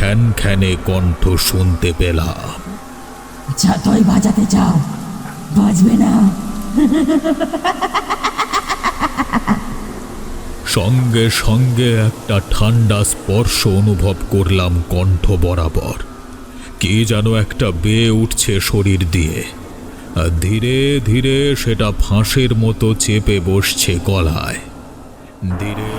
খ্যানখ্যানে কণ্ঠ শুনতে পেলাম। যতই বাজাতে চাও, বাজবে না। সঙ্গে সঙ্গে একটা ঠান্ডা স্পর্শ অনুভব করলাম কণ্ঠ বরাবর। কে যেন একটা বেয়ে উঠছে শরীর দিয়ে, আর ধীরে ধীরে সেটা ফাঁসের মতো চেপে বসছে গলায়। ধীরে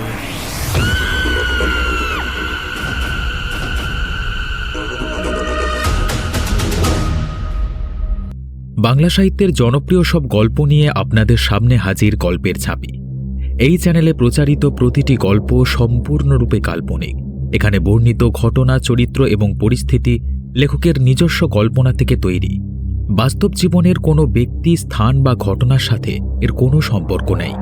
বাংলা সাহিত্যের জনপ্রিয় সব গল্প নিয়ে আপনাদের সামনে হাজির গল্পের ছাপি। এই চ্যানেলে প্রচারিত প্রতিটি গল্প সম্পূর্ণরূপে কাল্পনিক। এখানে বর্ণিত ঘটনা, চরিত্র এবং পরিস্থিতি লেখকের নিজস্ব কল্পনা থেকে তৈরি। বাস্তব জীবনের কোনো ব্যক্তি, স্থান বা ঘটনার সাথে এর কোনো সম্পর্ক নেই।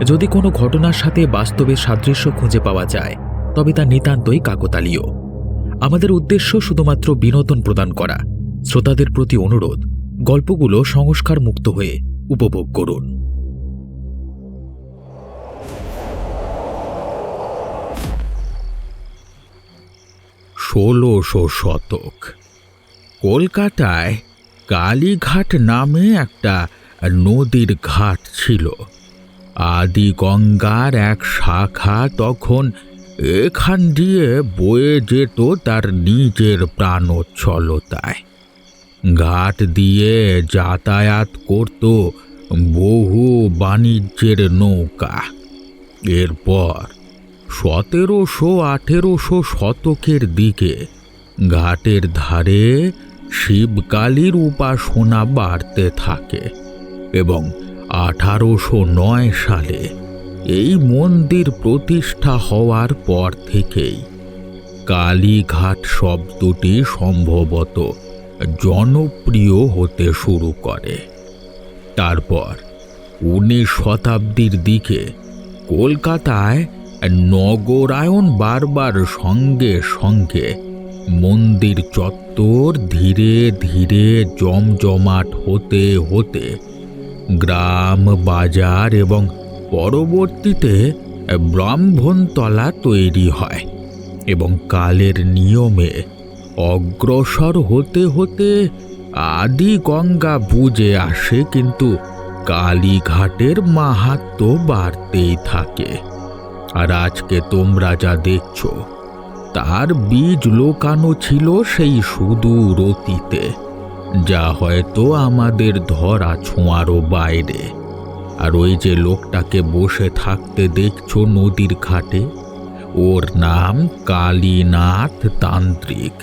যদি কোনো ঘটনার সাথে বাস্তবের সাদৃশ্য খুঁজে পাওয়া যায়, তবে তা নিতান্তই কাকতালীয়। আমাদের উদ্দেশ্য শুধুমাত্র বিনোদন প্রদান করা। শ্রোতাদের প্রতি অনুরোধ, গল্পগুলো সংস্কার মুক্ত হয়ে উপভোগ করুন। ১৬০০ শতক। কলকাতায় কালীঘাট নামে একটা নদীর ঘাট ছিল। আদি গঙ্গার এক শাখা তখন এখান দিয়ে বয়ে যেত তার নিজের প্রাণোচ্ছলতায়। ঘাট দিয়ে যাতায়াত করত বহু বাণিজ্যের নৌকা। এরপর ১৭০০-১৮০০ শতকের দিকে ঘাটের ধারে শিবকালীর উপাসনা বাড়তে থাকে এবং ১৮০৯ সালে এই মন্দির প্রতিষ্ঠা হওয়ার পর থেকেই কালীঘাট শব্দটি সম্ভবত জনপ্রিয় হতে শুরু করে। তারপর ১৯ শতাব্দীর দিকে কলকাতায় নগরায়ন বাড়বার সঙ্গে সঙ্গে মন্দির চত্বর ধীরে ধীরে জমজমাট হতে হতে গ্রাম, বাজার এবং পরবর্তীতে ব্রাহ্মণতলা তৈরি হয় এবং কালের নিয়মে অগ্রসর হতে হতে আদি গঙ্গা বুঝে আসে, কিন্তু কালীঘাটের মাহাত্ম্য বাড়তেই থাকে। আর আজকে তোমরা যা দেখছো তার বীজ লোকানো ছিল সেই সুদূর অতীতে, যা হয়তো আমাদের ধরা ছোঁয়ারও বাইরে। আর ওই যে লোকটাকে বসে থাকতে দেখছো নদীর ঘাটে, ওর নাম কালীনাথ তান্ত্রিক।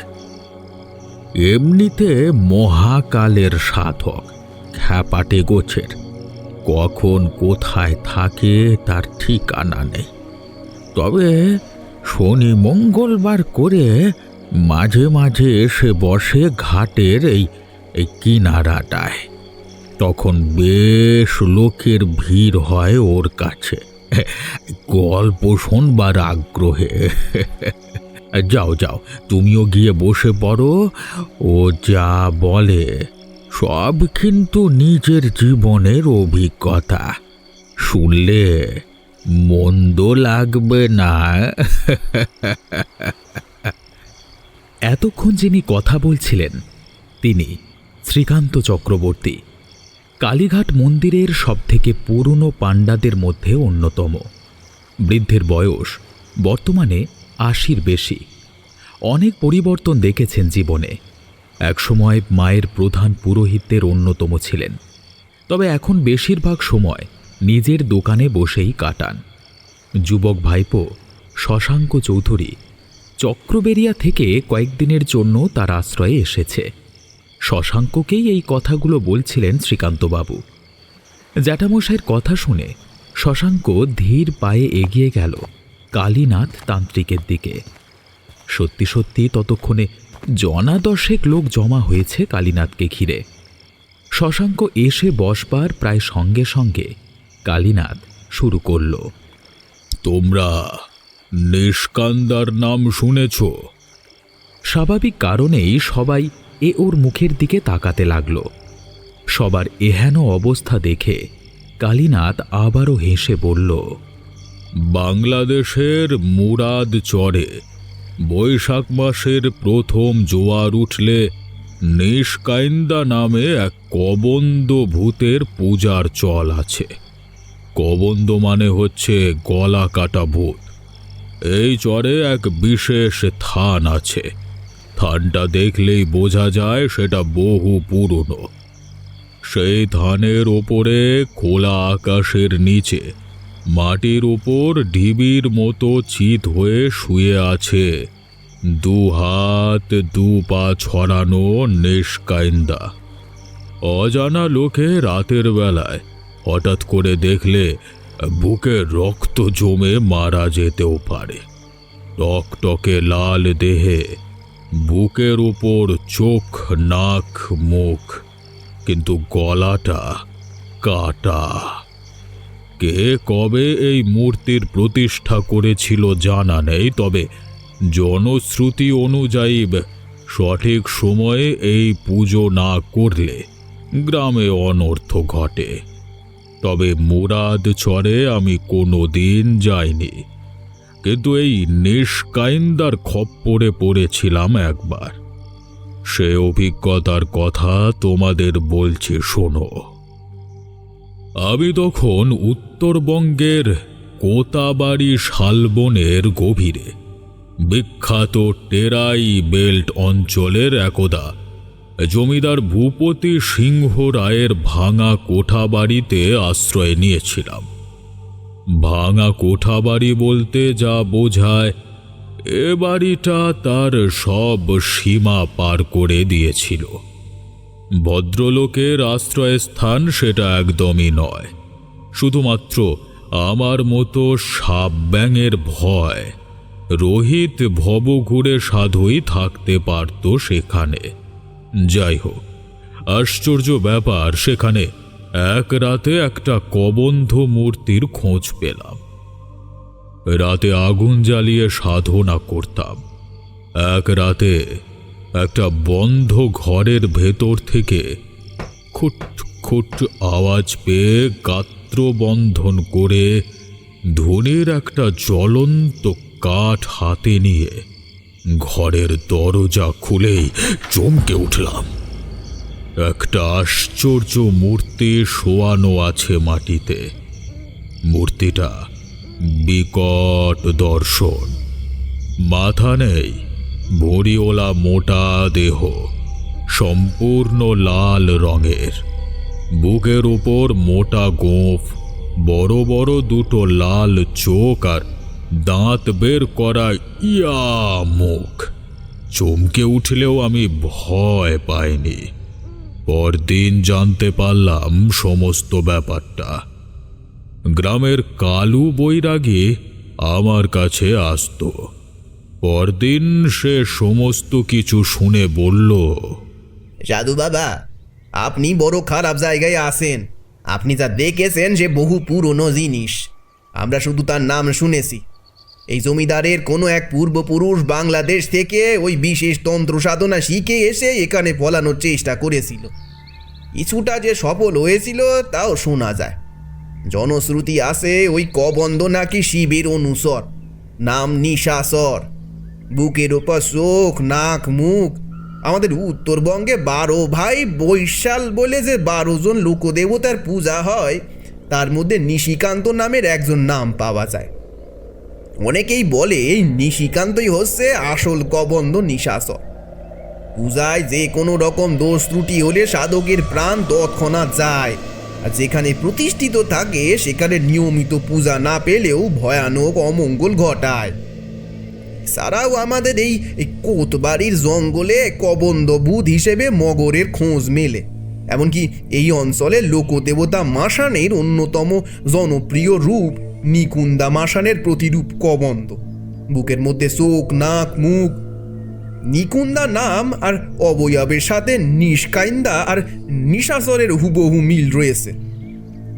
এমনিতে মহাকালের সাধক, খ্যাপাটে গোছের। কখন কোথায় থাকে তার ঠিকানা নেই। তবে শনি মঙ্গলবার করে মাঝে মাঝে এসে বসে ঘাটের এই কিনারাটায়। তখন বেশ লোকের ভিড় হয় ওর কাছে গল্প শোনবার আগ্রহে। যাও যাও, তুমিও গিয়ে বসে পড়ো। ও যা বলে সব কিন্তু নিজের জীবনের অভিজ্ঞতা, শুনলে মন্দ লাগবে না। এতক্ষণ যিনি কথা বলছিলেন তিনি শ্রীকান্ত চক্রবর্তী, কালীঘাট মন্দিরের সবথেকে পুরনো পাণ্ডাদের মধ্যে অন্যতম। বৃদ্ধের বয়স বর্তমানে ৮০-র বেশি। অনেক পরিবর্তন দেখেছেন জীবনে। একসময় মায়ের প্রধান পুরোহিতদের অন্যতম ছিলেন, তবে এখন বেশিরভাগ সময় নিজের দোকানে বসেই কাটান। যুবক ভাইপো শশাঙ্ক চৌধুরী চক্রবেরিয়া থেকে কয়েকদিনের জন্য তার আশ্রয়ে এসেছে। শশাঙ্ককেই এই কথাগুলো বলছিলেন শ্রীকান্তবাবু। জ্যাঠামশাইয়ের কথা শুনে শশাঙ্ক ধীর পায়ে এগিয়ে গেল কালীনাথ তান্ত্রিকের দিকে। সত্যি সত্যি ততক্ষণে জনা দশেক লোক জমা হয়েছে কালীনাথকে ঘিরে। শশাঙ্ক এসে বসবার প্রায় সঙ্গে সঙ্গে কালীনাথ শুরু করল। তোমরা নিষ্কান্দার নাম শুনেছ? স্বাভাবিক কারণেই সবাই ওর মুখের দিকে তাকাতে লাগল। সবার এহেন অবস্থা দেখে কালীনাথ আবারও হেসে বলল, বাংলাদেশের মুরাদ চরে বৈশাখ মাসের প্রথম জোয়ার উঠলে নিষ্কাইন্দা নামে এক কবন্দ ভূতের পূজার চল আছে। কবন্দ মানে হচ্ছে গলা কাটা ভূত। এই চরে এক বিশেষ থান আছে। থানটা দেখলেই বোঝা যায় সেটা বহু পুরনো। সেই থানের ওপরে খোলা আকাশের নিচে মাটির ওপর ঢিবির মতো চিত হয়ে শুয়ে আছে দু হাত দু পা ছড়ানো নিষ্কাইন্দা। অজানা লোকে রাতের বেলায় হঠাৎ করে দেখলে বুকে রক্ত জমে মারা যেতেও পারে। টকটকে লাল দেহে, বুকের উপর চোখ, নাক, মুখ, কিন্তু গলাটা কাটা। কে কবে এই মূর্তির প্রতিষ্ঠা করেছিল জানা নেই, তবে জনশ্রুতি অনুযায়ী সঠিক সময়ে এই পুজো না করলে গ্রামে অনর্থ ঘটে। তবে মুরাদ চরে আমি কোনো দিন যাইনি, কিন্তু এই নিষ্কাইন্দার খপ্পরে পড়েছিলাম একবার। সে অভিজ্ঞতার কথা তোমাদের বলছি, শোনো। আমি তখন উত্তরবঙ্গের কোতাবাড়ি শালবনের গভীরে বিখ্যাত টেরাই বেল্ট অঞ্চলের একদা জমিদার ভূপতি সিংহ রায়ের ভাঙা কোঠাবাড়িতে আশ্রয় নিয়েছিলাম। ভাঙা কোঠাবাড়ি বলতে যা বোঝায়, এ বাড়িটা তার সব সীমা পার করে দিয়েছিল। ভদ্রলোকের আশ্রয়স্থান সেটা একদমই নয়। শুধুমাত্র আমার মতো সাপ ব্যাঙের ভয় রোহিত ভবঘুরে সাধুই থাকতে পারত সেখানে। যাই হোক, আশ্চর্য ব্যাপার, সেখানে এক রাতে একটা কবন্ধ মূর্তির খোঁজ পেলাম। রাতে আগুন জ্বালিয়ে সাধনা করতাম। এক রাতে একটা বন্ধ ঘরের ভেতর থেকে খুট খুট আওয়াজ পেয়ে গাত্র বন্ধন করে ধনির একটা জ্বলন্ত কাঠ হাতে নিয়ে ঘরের দরজা খুলেই চমকে উঠলাম। একটা আশ্চর্য মূর্তি শোয়ানো আছে মাটিতে। মূর্তিটা বিকট দর্শন। মাথা নেই, ভরিওলা মোটা দেহ, সম্পূর্ণ লাল রঙের। বুকের উপর মোটা গোঁফ, বড় বড় দুটো লাল চোখ আর দাঁত বের করা ইয়া মুখ। চমকে উঠলেও আমি ভয় পাইনি। পরদিন জানতে পারলাম সমস্ত ব্যাপারটা। গ্রামের কালু বৈরাগী আমার কাছে আসতো। পরদিন সে সমস্ত কিছু শুনে বলল, সাধু বাবা, আপনি বড় খারাপ জায়গায় আছেন। আপনি যা দেখেছেন সে বহু পুরনো জিনিস। আমরা শুধু তার নাম শুনেছি। এই জমিদারের কোনো এক পূর্বপুরুষ বাংলাদেশ থেকে ওই বিশেষ তন্ত্র সাধনা শিখে এসে এখানে ফলানোর চেষ্টা করেছিল। কিছুটা যে সফল হয়েছিল তাও শোনা যায়। জনশ্রুতি আছে ওই কবন্ধ নাকি শিবের অনুসর, নাম নিশাসর। বুকের ওপর চোখ, নাক, মুখ। আমাদের উত্তরবঙ্গে 12 ভাই বৈশাল বলে যে 12 জন লোকদেবতার পূজা হয়, তার মধ্যে নিশিকান্ত নামের একজন নাম পাওয়া যায়। অনেকেই বলে এই নিশিকান্তই হচ্ছে আসল কবন্ধ নিশাসর। পূজায় যে কোনো রকম দোষ ত্রুটি হলে সাধকের প্রাণ তৎক্ষণাৎ যায়, আর যেখানে প্রতিষ্ঠিত থাকে সেখানে নিয়মিত পূজা না পেলেও ভয়ানক অমঙ্গল ঘটায়। এছাড়াও আমাদের এই কোতবাড়ির জঙ্গলে কবন্ধ ভূত হিসেবে মগরের খোঁজ মেলে। এমনকি এই অঞ্চলের লোকদেবতা মাসানের অন্যতম জনপ্রিয় রূপ নিকুন্দা মাসানের প্রতিরূপ কবন্ধ। বুকের মধ্যে চোখ, নাক, মুখ। নিকুন্দা নাম আর অবয়বের সাথে নিষ্কাইন্দা আর নিশাচরের হুবহু মিল রয়েছে।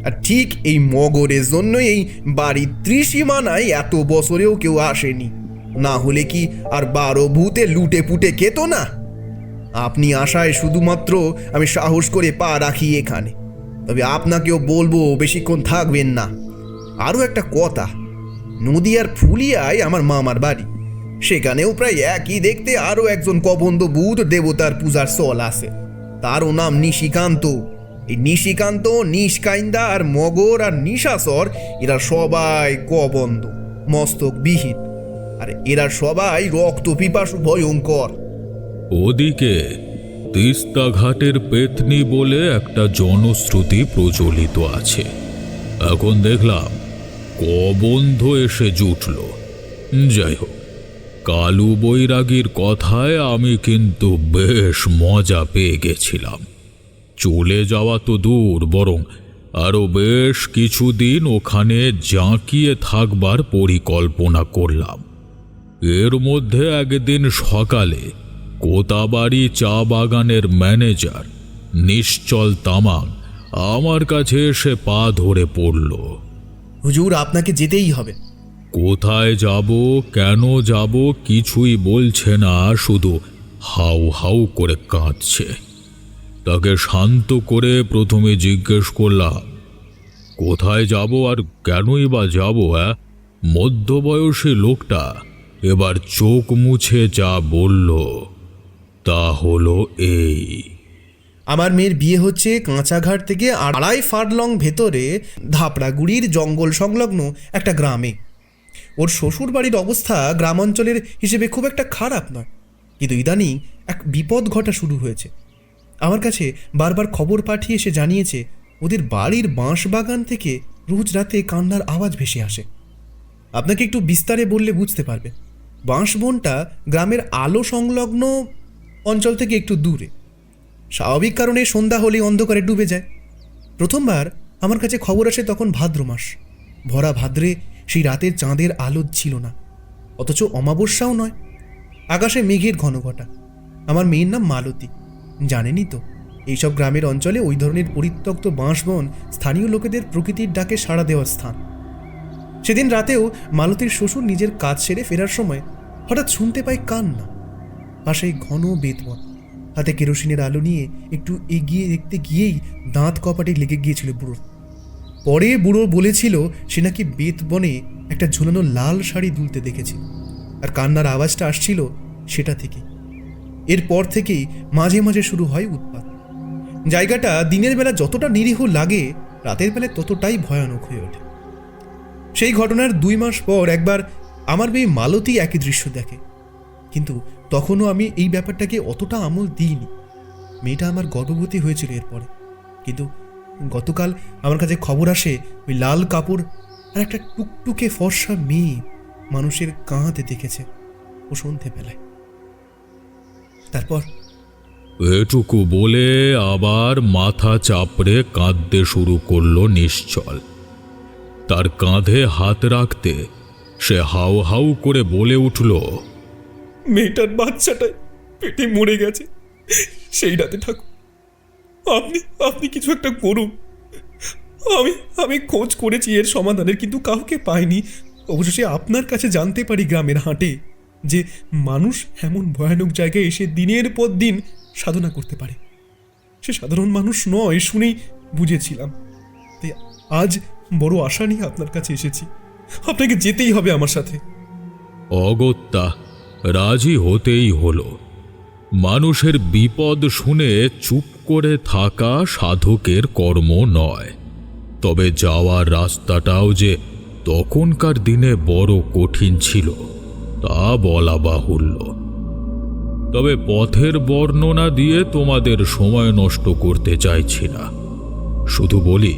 আর ঠিক এই মগরের জন্য এই বাড়ির ত্রিসীমানায় এত বছরেও কেউ আসেনি। না হলে কি আর 12 ভূতে লুটে পুটে খেত না? আপনি আশায় শুধুমাত্র আমি সাহস করে পা রাখি এখানে। তবে আপনাকেও বলবো বেশিক্ষণ থাকবেন না। আরও একটা কথা, নদীয়ার ফুলিয়ায় আমার মামার বাড়ি। সেখানেও প্রায় একই দেখতে আরও একজন কবন্ধ ভূত দেবতার পূজার চল আছে। তারও নাম নিশিকান্ত। এই নিশিকান্ত, নিষ্কাইন্দা আর মগর আর নিশাচর এরা সবাই কবন্ধ, মস্তকবিহীন, আর এরা সবাই রক্ত পিপাসু ভয়ঙ্কর। ওদিকে তিস্তা ঘাটের পেতনি বলে একটা জনশ্রুতি প্রচলিত আছে। এখন দেখলাম কবন্ধ এসে জুটল। যাই হোক, কালু বৈরাগীর কথায় আমি কিন্তু বেশ মজা পেয়ে গেছিলাম। চলে যাওয়া তো দূর, বরং আরও বেশ কিছুদিন ওখানে জাঁকিয়ে থাকবার পরিকল্পনা করলাম। এর মধ্যে একদিন সকালে কোতাবাড়ি চা বাগানের ম্যানেজার নিশ্চল তামাং আমার কাছে এসে পা ধরে পড়ল। হুজুর, আপনাকে যেতেই হবে। কোথায় যাব, কেন যাব কিছুই বলছে না, শুধু হাউ হাউ করে কাঁদছে। তাকে শান্ত করে প্রথমে জিজ্ঞেস করলাম, কোথায় যাব আর কেনই বা যাব? মধ্যবয়সী লোকটা এবার চোখ মুছে যা বলল তা হলো এই। আমার মেয়ের বিয়ে হচ্ছে কাঁচাঘাট থেকে 2.5 ফার্লং ভেতরে ধাপড়াগুড়ির জঙ্গল সংলগ্ন একটা গ্রামে। ওর শ্বশুর বাড়ির অবস্থা গ্রামাঞ্চলের হিসেবে খুব একটা খারাপ নয়, কিন্তু ইদানিং এক বিপদ ঘটা শুরু হয়েছে। আমার কাছে বারবার খবর পাঠিয়ে সে জানিয়েছে ওদের বাড়ির বাঁশবাগান থেকে রোজ রাতে কান্নার আওয়াজ ভেসে আসে। আপনাকে একটু বিস্তারে বললে বুঝতে পারবেন। বাঁশবনটা গ্রামের আলো সংলগ্ন অঞ্চল থেকে একটু দূরে। স্বাভাবিক কারণে সন্ধ্যা হলেই অন্ধকারে ডুবে যায়। প্রথমবার আমার কাছে খবর আসে তখন ভাদ্র মাস। ভরা ভাদ্রে সেই রাতের চাঁদের আলো ছিল না, অথচ অমাবস্যাও নয়। আকাশে মেঘের ঘনঘটা। আমার মেয়ের নাম মালতী। জানেনই তো, এইসব গ্রামের অঞ্চলে ওই ধরনের পরিত্যক্ত বাঁশবন স্থানীয় লোকেদের প্রকৃতির ডাকে সাড়া দেওয়ার স্থান। সেদিন রাতেও মালতীর শ্বশুর নিজের কাজ সেরে ফেরার সময় হঠাৎ শুনতে পাই কান্না। পাশে ঘন বেতবন। হাতে কেরোসিনের আলো নিয়ে একটু এগিয়ে দেখতে গিয়েই দাঁত কপাটে লেগে গিয়েছিল বুড়োর। পরে বুড়ো বলেছিল সে নাকি বেতবনে একটা ঝুলানো লাল শাড়ি দুলতে দেখেছে, আর কান্নার আওয়াজটা আসছিল সেটা থেকে। এরপর থেকেই মাঝে মাঝে শুরু হয় উৎপাত। জায়গাটা দিনের বেলা যতটা নিরীহ লাগে, রাতের বেলায় ততটাই ভয়ানক হয়ে ওঠে। সেই ঘটনার 2 মাস পর একবার আমার মেয়ে মালতী একই দৃশ্য দেখে, কিন্তু তখনও আমি এই ব্যাপারটাকে অতটা আমল দিইনি। মেয়েটা আমার গর্ভবতী হয়েছিল এরপরে। কিন্তু গতকাল আমার কাছে খবর আসে ওই লাল কাপড় আর একটা টুকটুকে ফর্সা মেয়ে মানুষের কাঁধে দেখেছে ও সন্ধেবেলায়। তারপর এটুকু বলে আবার মাথা চাপড়ে কাঁদতে শুরু করলো নিশ্চল। তার কাঁধে হাত রাখতে সে হাউ হাউ করে বলে উঠল, মেয়েটার বাচ্চাটা পেটে মরে গেছে সেই রাতে। ঠাকুর, আপনি কিছু একটা করুন। আমি খোঁজ করেছি এর সমাধানের, কিন্তু কাউকে পাইনি। অবশেষে আপনার কাছে জানতে পারি গ্রামের হাটে যে মানুষ এমন ভয়ানক জায়গায় এসে দিনের পর দিন সাধনা করতে পারে। সে সাধারণ মানুষ নয় শুনেই বুঝেছিলাম। তাই আজ বড় আশা নিয়ে আপনার কাছে এসেছি। আপনাকে যেতেই হবে আমার সাথে। অগত্যা রাজি হতেই হলো। মানুষের বিপদ শুনে চুপ করে থাকা সাধকের কর্ম নয়। তবে যাওয়ার রাস্তাটাও যে তখনকার দিনে বড় কঠিন ছিল তা বলা বাহুল্য। তবে পথের বর্ণনা দিয়ে তোমাদের সময় নষ্ট করতে চাইছি না। শুধু বলি,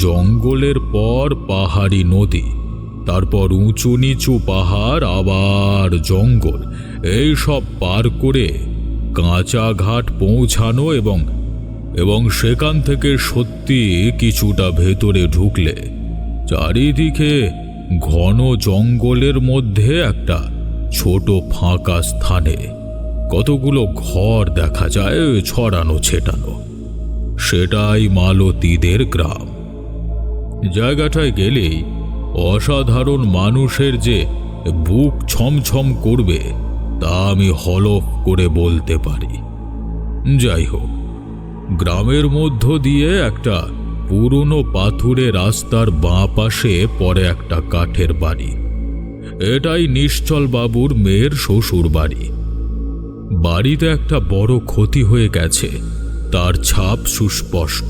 জঙ্গলের পর পাহাড়ি নদী, তারপর উঁচু নিচু পাহাড়, আবার জঙ্গল, এই সব পার করে কাঁচা ঘাট পৌঁছানো এবং সেখান থেকে সত্যি কিছুটা ভেতরে ঢুকলে চারিদিকে ঘন জঙ্গলের মধ্যে একটা ছোট ফাঁকা স্থানে কতগুলো ঘর দেখা যায় ছড়ানো ছেটানো। সেটাই মালতীদের গ্রাম। জায়গাটায় গেলেই অসাধারণ মানুষের যে বুক ছমছম করবে তা আমি হলফ করে বলতে পারি। যাই হোক, গ্রামের মধ্য দিয়ে একটা পুরনো পাথুরে রাস্তার বাঁ পাশে পড়ে একটা কাঠের বাড়ি। এটাই নিশ্চল বাবুর মেয়ের শ্বশুর বাড়ি। বাড়িতে একটা বড় ক্ষতি হয়ে গেছে, তার ছাপ সুস্পষ্ট।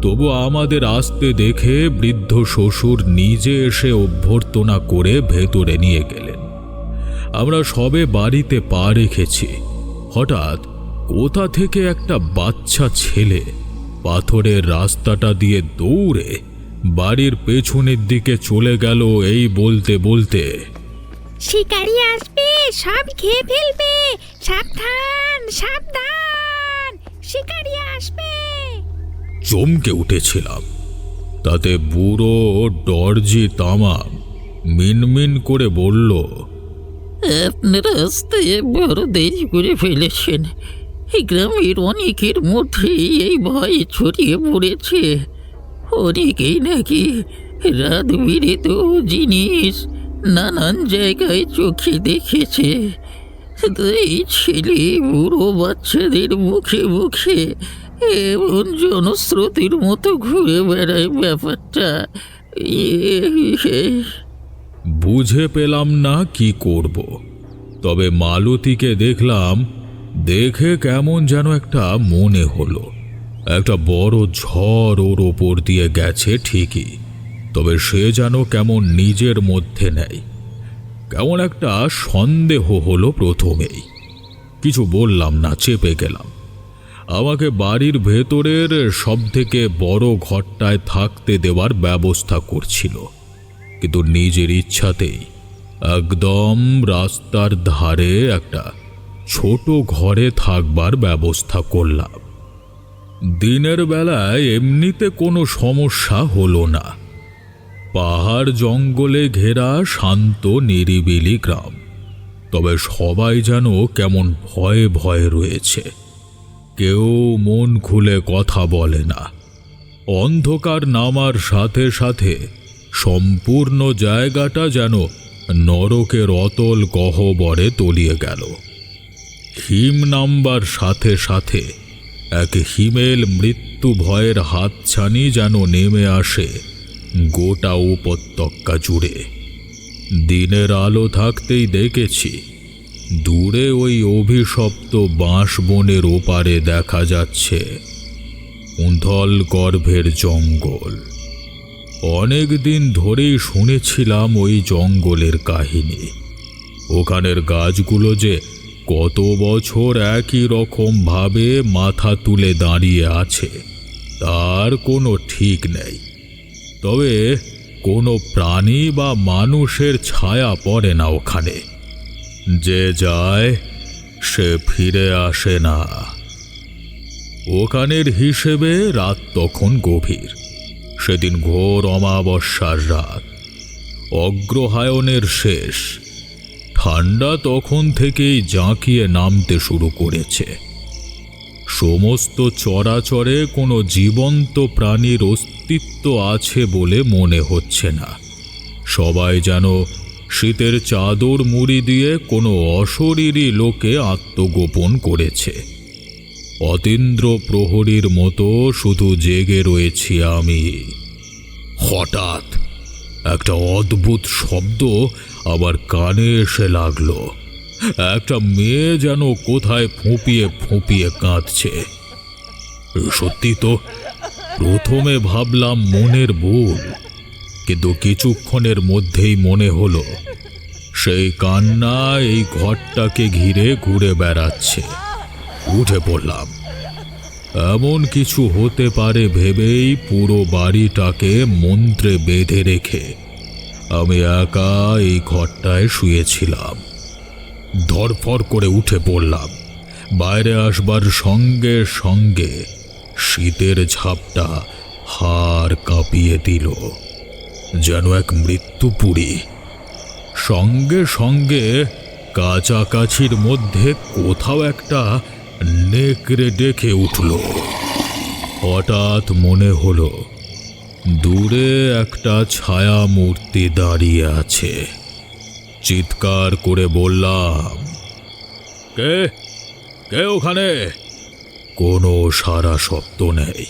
তবু আমাদের আসতে দেখে বৃদ্ধ শ্বশুর নিজে এসে অভ্যর্থনা করে ভেতরে নিয়ে গেলেন। আমরা সবে বাড়িতে পা রেখেছি, হঠাৎ কোথা থেকে একটা বাচ্চা ছেলে পাথরের রাস্তাটা দিয়ে দৌড়ে বাড়ির পেছনের দিকে চলে গেল। এই বলতে বলতে, শিকারি আসবে, সব খেয়ে ফেলবে, সাবধান সাবধান, শিকারি আসবে। চমকে উঠেছিলাম। তাতে বুড়ো দর্জি তামাম মিনমিন করে বলল, আপনারা আসতে বড় দেরি করে ফেলেছেন। এই গ্রামের অনেকের মধ্যেই এই ভয় ছড়িয়ে পড়েছে। অনেকেই নাকি রাত বিরেত জিনিস নানান জায়গায় চোখে দেখেছে। তাই ছেলে বুড়ো বাচ্চাদের মুখে মুখে এমন জনস্রোতের মতো ঘুরে বেড়ায় ব্যাপারটা। বুঝে পেলাম না কি করব। তবে মালতীকে দেখলাম, দেখে কেমন যেন একটা মনে হলো। একটা বড় ঝড় ওর ওপর দিয়ে গেছে ঠিকই, তবে সে যেন কেমন নিজের মধ্যে নেই। কেমন একটা সন্দেহ হলো প্রথমেই। কিছু বললাম না, চেপে গেলাম। আমাকে বাড়ির ভেতরের সবথেকে বড় ঘরটায় থাকতে দেওয়ার ব্যবস্থা করছিল, কিন্তু নিজের ইচ্ছাতেই একদম রাস্তার ধারে একটা ছোট ঘরে থাকবার ব্যবস্থা করলাম। দিনের বেলায় এমনিতে কোনো সমস্যা হলো না। পাহাড় জঙ্গলে ঘেরা শান্ত নিরিবিলি গ্রাম, তবে সবাই যেন কেমন ভয়ে ভয়ে রয়েছে। কেউ মন খুলে কথা বলে না। অন্ধকার নামার সাথে সাথে সম্পূর্ণ জায়গাটা যেন নরকের অতল গহ্বরে তলিয়ে গেল। হিম নামবার সাথে সাথে এক হিমেল মৃত্যু ভয়ের হাতছানি যেন নেমে আসে গোটা উপত্যকা জুড়ে। দিনের আলো থাকতেই দেখেছি দূরে ওই অভিশপ্ত বাঁশ বনের ওপারে দেখা যাচ্ছে উন্ধল গর্ভের জঙ্গল। অনেক দিন ধরেই শুনেছিলাম ওই জঙ্গলের কাহিনী। ওখানের গাছগুলো যে কত বছর একই রকম ভাবে মাথা তুলে দাঁড়িয়ে আছে তার কোনো ঠিক নেই। তবে কোনো প্রাণী বা মানুষের ছায়া পড়ে না ওখানে। যে যায় সে ফিরে আসে না। ওখানের হিসেবে রাত তখন গভীর। সেদিন ঘোর অমাবস্যার রাত, অগ্রহায়ণের শেষ। ঠান্ডা তখন থেকেই জাঁকিয়ে নামতে শুরু করেছে। সমস্ত চরাচরে কোনো জীবন্ত প্রাণীর অস্তিত্ব আছে বলে মনে হচ্ছে না। সবাই যেন শীতের চাদর মুড়ি দিয়ে কোনো অশরীরী লোকে আত্মগোপন করেছে। অতীন্দ্র প্রহরীর মতো শুধু জেগে রয়েছি আমি। হঠাৎ একটা অদ্ভুত শব্দ আবার কানে এসে লাগলো। একটা মেয়ে যেন কোথায় ফুঁপিয়ে ফুঁপিয়ে কাঁদছে। সত্যি তো, প্রথমে ভাবলাম মনের ভুল, কিন্তু কিছুক্ষণের মধ্যেই মনে হলো সেই কান্না এই ঘরটাকে ঘিরে ঘুরে বেড়াচ্ছে। উঠে পড়লাম। এমন কিছু হতে পারে ভেবেই পুরো বাড়িটাকে মন্ত্রে বেঁধে রেখে আমি একা এই ঘরটায় শুয়েছিলাম। ধরফর করে উঠে পড়লাম। বাইরে আসবার সঙ্গে সঙ্গে শীতের ঝাপটা হাড় কাঁপিয়ে দিল, যেন এক মৃত্যুপুরী। সঙ্গে সঙ্গে কাছাকাছির মধ্যে কোথাও একটা নেকড়ে ডেকে উঠল। হঠাৎ মনে হলো দূরে একটা ছায়া মূর্তি দাঁড়িয়ে আছে। চিৎকার করে বললাম, কে কে ওখানে? কোনো সাড়া শব্দ নেই।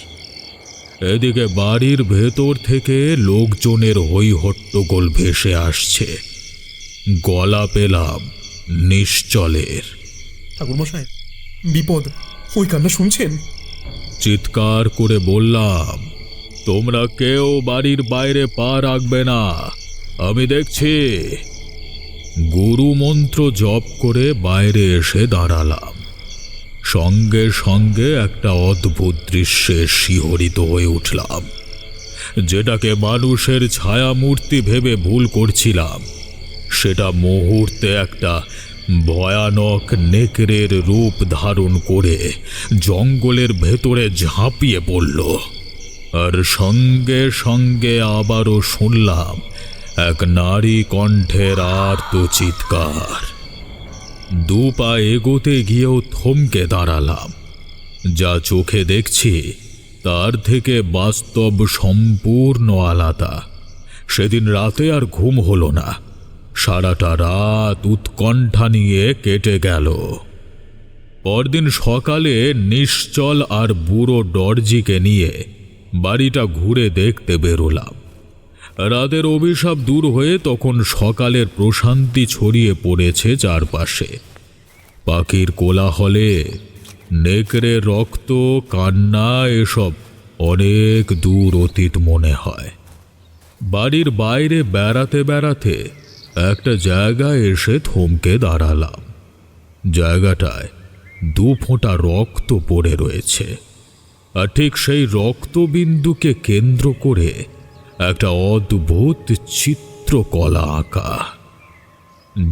এদিকে বাড়ির ভেতর থেকে লোকজনের হই হট্টগোল ভেসে আসছে। গলা পেলাম নিশ্চলের। ঠাকুরমশাই, বিপদ, ওই কান্না শুনছেন? চিৎকার করে বললাম, তোমরা কেউ বাড়ির বাইরে পা রাখবে না, আমি দেখছি। গুরু মন্ত্র জপ করে বাইরে এসে দাঁড়ালাম। সঙ্গে সঙ্গে একটা অদ্ভুত দৃশ্যে শিহরিত হয়ে উঠলাম। যেটাকে মানুষের ছায়া মূর্তি ভেবে ভুল করছিলাম, সেটা মুহূর্তে একটা ভয়ানক নেকড়ের রূপ ধারণ করে জঙ্গলের ভেতরে ঝাঁপিয়ে পড়ল। আর সঙ্গে সঙ্গে আবারও শুনলাম এক নারী কণ্ঠের আর্ত চিৎকার। দু পা এগোতে গিয়েও থমকে দাঁড়ালাম। যা চোখে দেখছি তার থেকে বাস্তব সম্পূর্ণ আলাদা। সেদিন রাতে আর ঘুম হলো না। সারাটা রাত উৎকণ্ঠা নিয়ে কেটে গেল। পরদিন সকালে নিশ্চল আর বুড়ো দর্জিকে নিয়ে বাড়িটা ঘুরে দেখতে বেরোলাম। রাতের অভিশাপ দূর হয়ে তখন সকালের প্রশান্তি ছড়িয়ে পড়েছে চারপাশে। পাখির কোলাহলে নেকড়ে রক্ত, কান্না এসব অনেক দূর অতীত মনে হয়। বাড়ির বাইরে বেড়াতে বেড়াতে একটা জায়গায় এসে থমকে দাঁড়ালাম। জায়গাটায় 2 ফোঁটা রক্ত পড়ে রয়েছে, আর ঠিক সেই রক্তবিন্দুকে কেন্দ্র করে একটা অদ্ভুত চিত্রকলা আঁকা।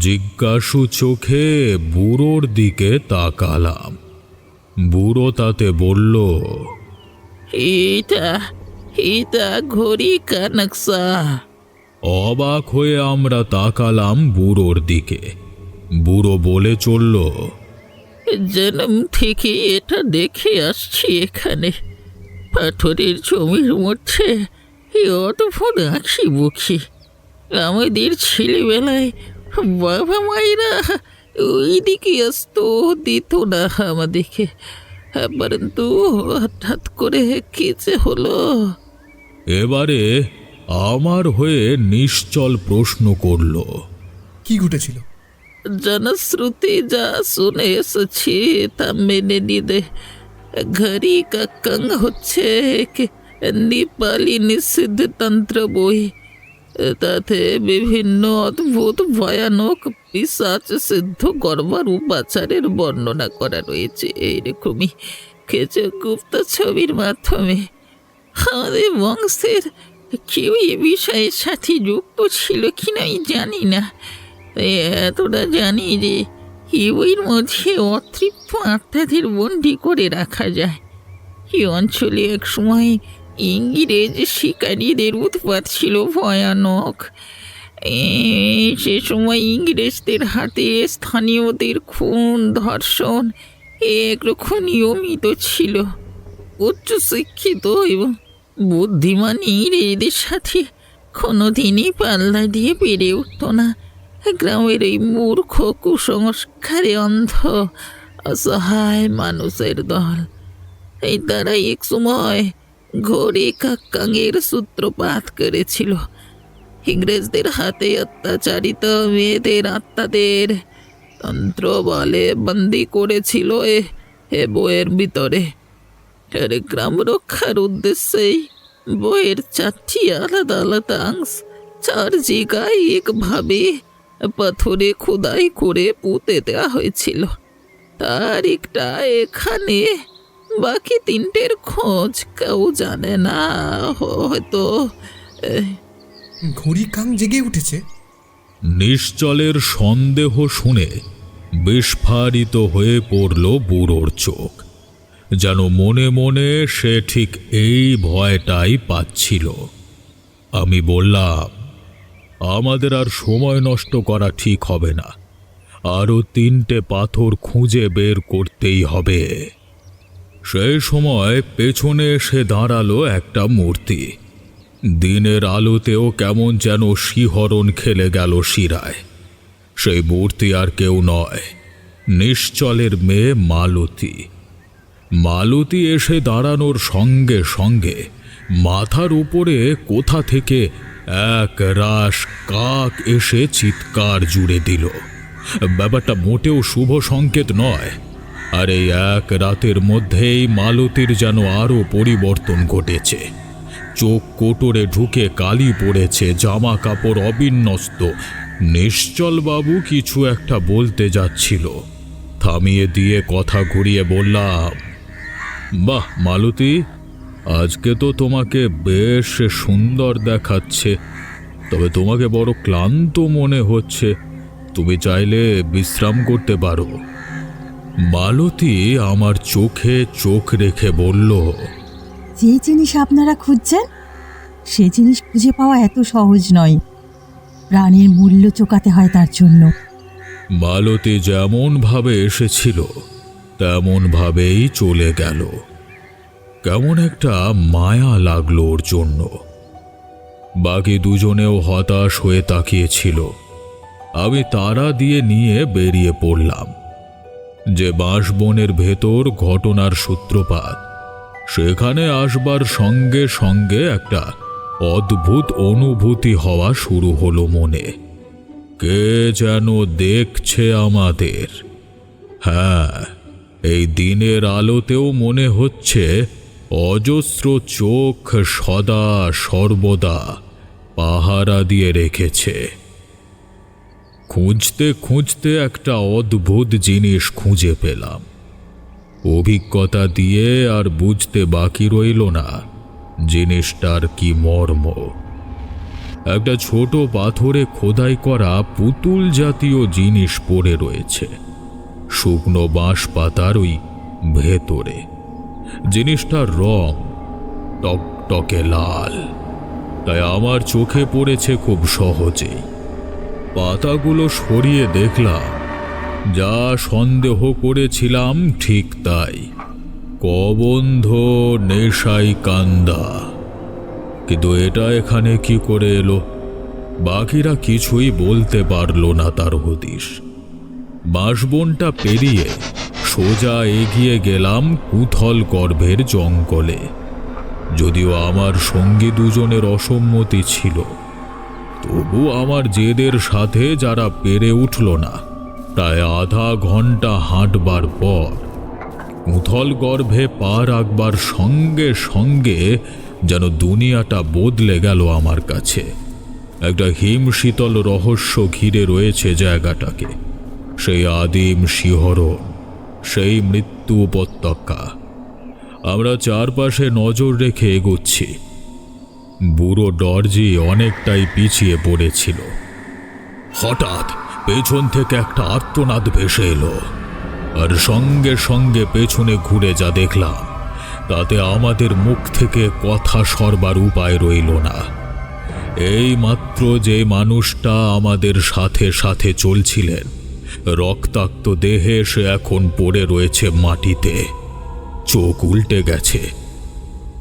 জিজ্ঞাসু চোখে বুড়োর দিকে তাকালাম। বুড়ো তাতে বলল, এটা ঘড়ি কা নকশা। অবাক হয়ে আমরা তাকালাম বুড়োর দিকে। বুড়ো বলে চলল, জন্ম থেকে এটা দেখে আসছি এখানে। পাথরের জমির মধ্যে এই অদ্ভুত আঁখি বুখি। আমাদের ছেলেবেলায় বাবা মায়েরা ওই দিকে আসতো, দিত না আমাদেরকে, পরন্তু হঠাৎ করে কেচে হলো। এবারে আমার হয়ে নিশ্চল প্রশ্ন করল, কি ঘটেছিল? জনশ্রুতি যা শুনে এসেছি তা মেনে নিতে। ঘড়ি কা কঙ্গ হচ্ছে এক নেপালি নিষিদ্ধ তন্ত্র বই। তাতে বিভিন্ন অদ্ভুত ভয়ানক পিশাচ সিদ্ধ করবার উপাচারের বর্ণনা করা রয়েছে। এইরকমই কিছু গুপ্ত ছবির মাধ্যমে আমাদের বংশের কেউ এ বিষয়ের সাথে যুক্ত ছিল কিনা আমি জানি না। এতটা জানি যে এই বইয়ের মধ্যে অতৃপ্ত আত্মাদের বন্দি করে রাখা যায়। এই অঞ্চলে এক সময় ইংরেজ শিকারীদের উৎপাত ছিল ভয়ানক। সে সময় ইংরেজদের হাতে স্থানীয়দের খুন, ধর্ষণ একরকম নিয়মিত ছিল। উচ্চশিক্ষিত এবং বুদ্ধিমান ইংরেজদের সাথে কোনোদিনই পাল্লা দিয়ে পেরে উঠত না গ্রামের এই মূর্খ, কুসংস্কারে অন্ধ, অসহায় মানুষের দল। এই তারা এক সময় ঘোরে কাকাঙের সূত্রপাত করেছিল। ইংরেজদের হাতে অত্যাচারিত মেয়েদের আত্মাদের তন্ত্র বলে বন্দি করেছিল এ বইয়ের ভিতরে। আর গ্রাম রক্ষার উদ্দেশ্যেই বইয়ের 4টি আলাদা আলাদা অংশ 4 জায়গায় একভাবে পাথরে খোদাই করে পুঁতে দেওয়া হয়েছিল। তার একটা এখানে, বাকি 3টের খোঁজ কেউ জানে না। হয়তো ঘড়ি কাং জেগে উঠেছে। নিশ্চলের সন্দেহ শুনে বিস্ফারিত হয়ে পড়ল বুড়োর চোখ। যেন মনে মনে সে ঠিক এই ভয়টাই পাচ্ছিল। আমি বললাম, আমাদের আর সময় নষ্ট করা ঠিক হবে না। আরও 3টে পাথর খুঁজে বের করতেই হবে। সেই সময় পেছনে এসে দাঁড়ালো একটা মূর্তি। দিনের আলোতেও কেমন যেন শিহরণ খেলে গেল শিরায়। সেই মূর্তি আর কেউ নয়, নিশ্চলের মেয়ে মালতী। মালতী এসে দাঁড়ানোর সঙ্গে সঙ্গে মাথার উপরে কোথা থেকে এক রাশ কাক এসে চিৎকার জুড়ে দিল। ব্যাপারটা মোটেও শুভ সংকেত নয়। আর এই এক রাতের মধ্যেই মালতীর যেন আরও পরিবর্তন ঘটেছে। চোখ কোটরে ঢুকে কালি পড়েছে, জামা কাপড় অবিন্যস্ত। নিশ্চলবাবু কিছু একটা বলতে যাচ্ছিল, থামিয়ে দিয়ে কথা ঘুরিয়ে বললাম, বাহ মালতী, আজকে তো তোমাকে বেশ সুন্দর দেখাচ্ছে, তবে তোমাকে বড় ক্লান্ত মনে হচ্ছে। তুমি চাইলে বিশ্রাম করতে পারো। মালতী আমার চোখে চোখ রেখে বলল, যে জিনিস আপনারা খুঁজছেন সে জিনিস খুঁজে পাওয়া এত সহজ নয়। প্রাণের মূল্য চোকাতে হয় তার জন্য। মালতী যেমন ভাবে এসেছিল তেমন ভাবেই চলে গেল। কেমন একটা মায়া লাগলো ওর জন্য। বাকি দুজনেও হতাশ হয়ে তাকিয়েছিল। আমি তাড়া দিয়ে নিয়ে বেরিয়ে পড়লাম। যে বাঁশবনের ভেতর ঘটনার সূত্রপাত, সেখানে আসবার সঙ্গে সঙ্গে একটা অদ্ভুত অনুভূতি হওয়া শুরু হলো মনে। কে যেন দেখছে আমাদের। হ্যাঁ, এই দিনের আলোতেও মনে হচ্ছে অজস্র চোখ সদা সর্বদা পাহারা দিয়ে রেখেছে। খুঁজতে খুঁজতে একটা অদ্ভুত জিনিস খুঁজে পেলাম। অভিজ্ঞতা দিয়ে আর বুঝতে বাকি রইল না জিনিসটার কি মর্ম। একটা ছোট পাথরে খোদাই করা পুতুল জাতীয় জিনিস পড়ে রয়েছে শুকনো বাঁশ পাতার ওই ভেতরে। জিনিসটার রং টকটকে লাল, তাই আমার চোখে পড়েছে খুব সহজেই। পাতাগুলো সরিয়ে দেখলাম, যা সন্দেহ করেছিলাম ঠিক তাই, কবন্ধ নেশাই কান্দা। কিন্তু এটা এখানে কি করে এলো? বাকিরা কিছুই বলতে পারল না তার হদিশ। বাঁশবনটা পেরিয়ে সোজা এগিয়ে গেলাম কুথল গর্ভের জঙ্গলে। যদিও আমার সঙ্গী দুজনের অসম্মতি ছিল, তবু আমার জেদের সাথে যারা পেরে উঠল না, প্রায় আধা ঘন্টা হাঁটবার পর কুথল গর্ভে পা রাখবার সঙ্গে সঙ্গে যেন দুনিয়াটা বদলে গেল আমার কাছে। একটা হিমশীতল রহস্য ঘিরে রয়েছে জায়গাটাকে। সেই আদিম শিহরণ, সেই মৃত্যু উপত্যকা। আমরা চারপাশে নজর রেখে এগোচ্ছি। বুড়ো দর্জি অনেকটাই পিছিয়ে পড়েছিল। হঠাৎ পেছন থেকে একটা আর্তনাদ ভেসে এলো, আর সঙ্গে সঙ্গে পেছনে ঘুরে যা দেখলাম, তাতে আমাদের মুখ থেকে কথা সরবার উপায় রইল না। এই মাত্র যে মানুষটা আমাদের সাথে সাথে চলছিলেন, রক্তাক্ত দেহে সে এখন পড়ে রয়েছে মাটিতে, চোখ উল্টে গেছে।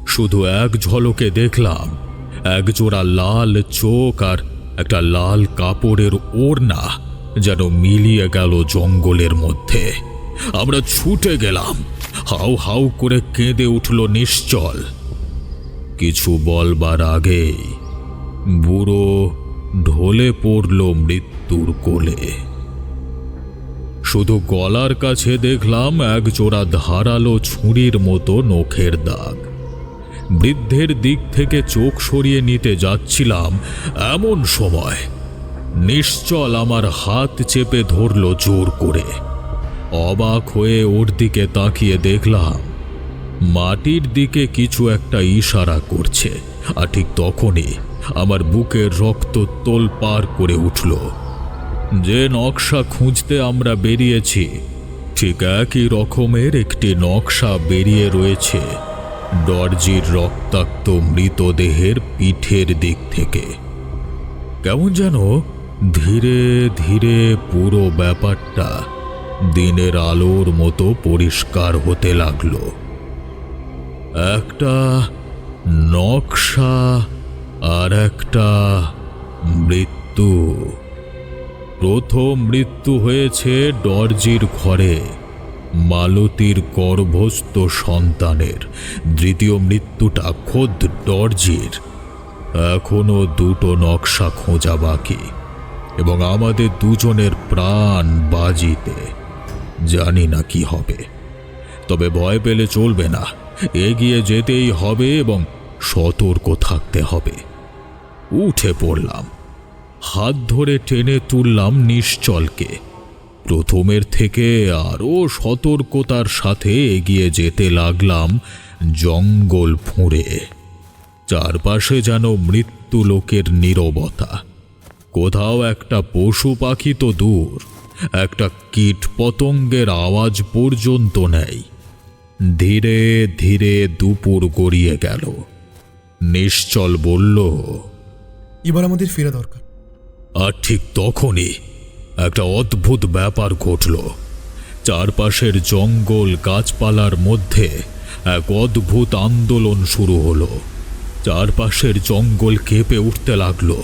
শুধু এক ঝলকে দেখলাম একজোড়া লাল চোখ আর একটা লাল কাপড়ের ওড়না যেন মিলিয়ে গেল জঙ্গলের মধ্যে। আমরা ছুটে গেলাম, হাউ হাউ করে কেঁদে উঠল নিশ্চল। কিছু বলবার আগেই বুড়ো ঢলে পড়ল মৃত্যুর কোলে। শুধু গলার কাছে দেখলাম এক জোড়া ধারালো ছুরির মতো নখের দাগ। বৃদ্ধের দিক থেকে চোখ সরিয়ে নিতে যাচ্ছিলাম, এমন সময় নিশ্চল আমার হাত চেপে ধরল জোর করে। অবাক হয়ে ওর দিকে তাকিয়ে দেখলাম মাটির দিকে কিছু একটা ইশারা করছে, আর ঠিক তখনই আমার বুকের রক্ত তোলপাড় করে উঠল। যে নকশা খুঁজতে আমরা বেরিয়েছি, ঠিক একই রকমের একটি নকশা বেরিয়ে রয়েছে দর্জির রক্তাক্ত মৃতদেহের পিঠের দিক থেকে। কেমন যেন ধীরে ধীরে পুরো ব্যাপারটা দিনের আলোর মতো পরিষ্কার হতে লাগলো। একটা নকশা আর একটা মৃত্যু। প্রথম মৃত্যু হয়েছে দর্জির ঘরে মালতীর গর্ভস্থ সন্তানের। দ্বিতীয় মৃত্যুটা খোদ দর্জির। এখনো দুটো নকশা খোঁজা বাকি, এবং আমাদের দুজনের প্রাণ বাজিতে। জানি না কি হবে, তবে ভয় পেলে চলবে না, এগিয়ে যেতেই হবে এবং সতর্ক থাকতে হবে। উঠে পড়লাম, হাত ধরে টেনে তুললাম নিশ্চলকে। প্রথমের থেকে আরও সতর্কতার সাথে এগিয়ে যেতে লাগলাম জঙ্গল ফুঁড়ে। চারপাশে যেন মৃত্যু লোকের নীরবতা। কোথাও একটা পশু পাখি তো দূর, একটা কীট পতঙ্গের আওয়াজ পর্যন্ত নেই। ধীরে ধীরে দুপুর গড়িয়ে গেল। নিশ্চল বলল, এবার আমাদের ফেরা দরকার। আর ঠিক তখনই একটা অদ্ভুত ব্যাপার ঘটল। চারপাশের জঙ্গল গাছপালার মধ্যে এক অদ্ভুত আন্দোলন শুরু হলো। চারপাশের জঙ্গল কেঁপে উঠতে লাগলো।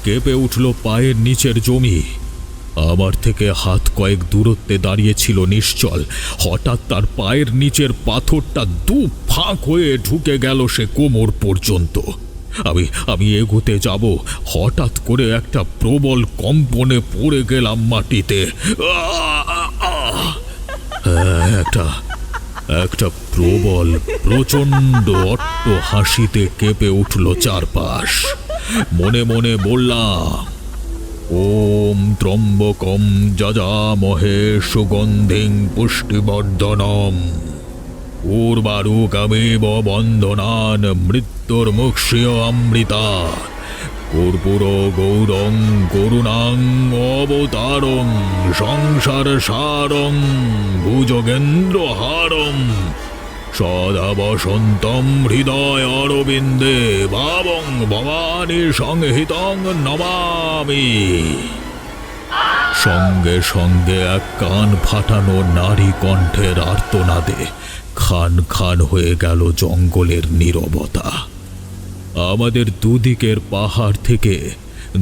কেঁপে উঠল পায়ের নিচের জমি। আমার থেকে হাত কয়েক দূরত্বে দাঁড়িয়েছিল নিশ্চল। হঠাৎ তার পায়ের নিচের পাথরটা দু ফাঁক হয়ে ঢুকে গেল সে কোমর পর্যন্ত। আমি এগোতে যাব, হঠাৎ করে একটা প্রবল কম্পনে পড়ে গেলাম মাটিতে। একটা প্রবল প্রচণ্ড অট্ট হাসিতে কেঁপে উঠল চারপাশ। মনে মনে বললাম, ওম ত্রম্বকম যজামহে সুগন্ধিং পুষ্টিবর্ধনম উর্বারুকমিব বন্ধনান মৃত্যুর্মুক্ষীয় অমৃতা কর্পূর গৌরং করুণাং অবতারং সংসার সারং ভুজগেন্দ্র হারং সদা বসন্তম হৃদয় অরবিন্দে ভাবং ভবানী সংহিতং নমামি। সঙ্গে সঙ্গে এক কান ফাটানো নারী কণ্ঠের আর্তনাদে খান খান হয়ে গেল জঙ্গলের নীরবতা। আমাদের দুদিকের পাহাড় থেকে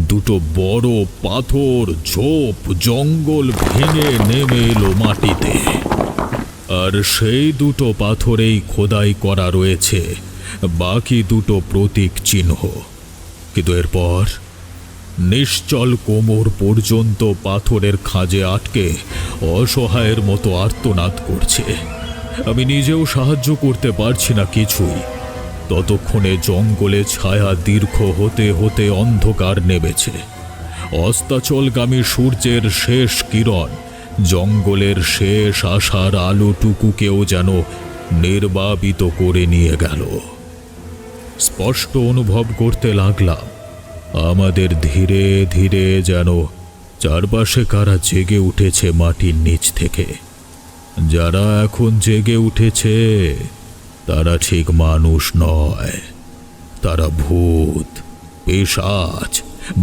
দুটো বড় পাথর ঝোপ জঙ্গল ভেঙে নেমে এলো মাটিতে। আর সেই দুটো পাথরেই খোদাই করা রয়েছে বাকি দুটো প্রতীক চিহ্ন। কিন্তু এরপর নিশ্চল কোমর পর্যন্ত পাথরের খাঁজে আটকে অসহায়ের মতো আর্তনাদ করছে। আমি নিজেও সাহায্য করতে পারছি না কিছুই। ততক্ষণে জঙ্গলে ছায়া দীর্ঘ হতে হতে অন্ধকার নেমেছে। অস্তাচলগামী সূর্যের শেষ কিরণ জঙ্গলের শেষ আশার আলোটুকুকেও যেন নির্বাপিত করে নিয়ে গেল। স্পষ্ট অনুভব করতে লাগলাম আমাদের ধীরে ধীরে যেন চারপাশে কারা জেগে উঠেছে মাটির নিচ থেকে। যারা এখন জেগে উঠেছে তারা ঠিক মানুষ নয়, তারা ভূত, পিশাচ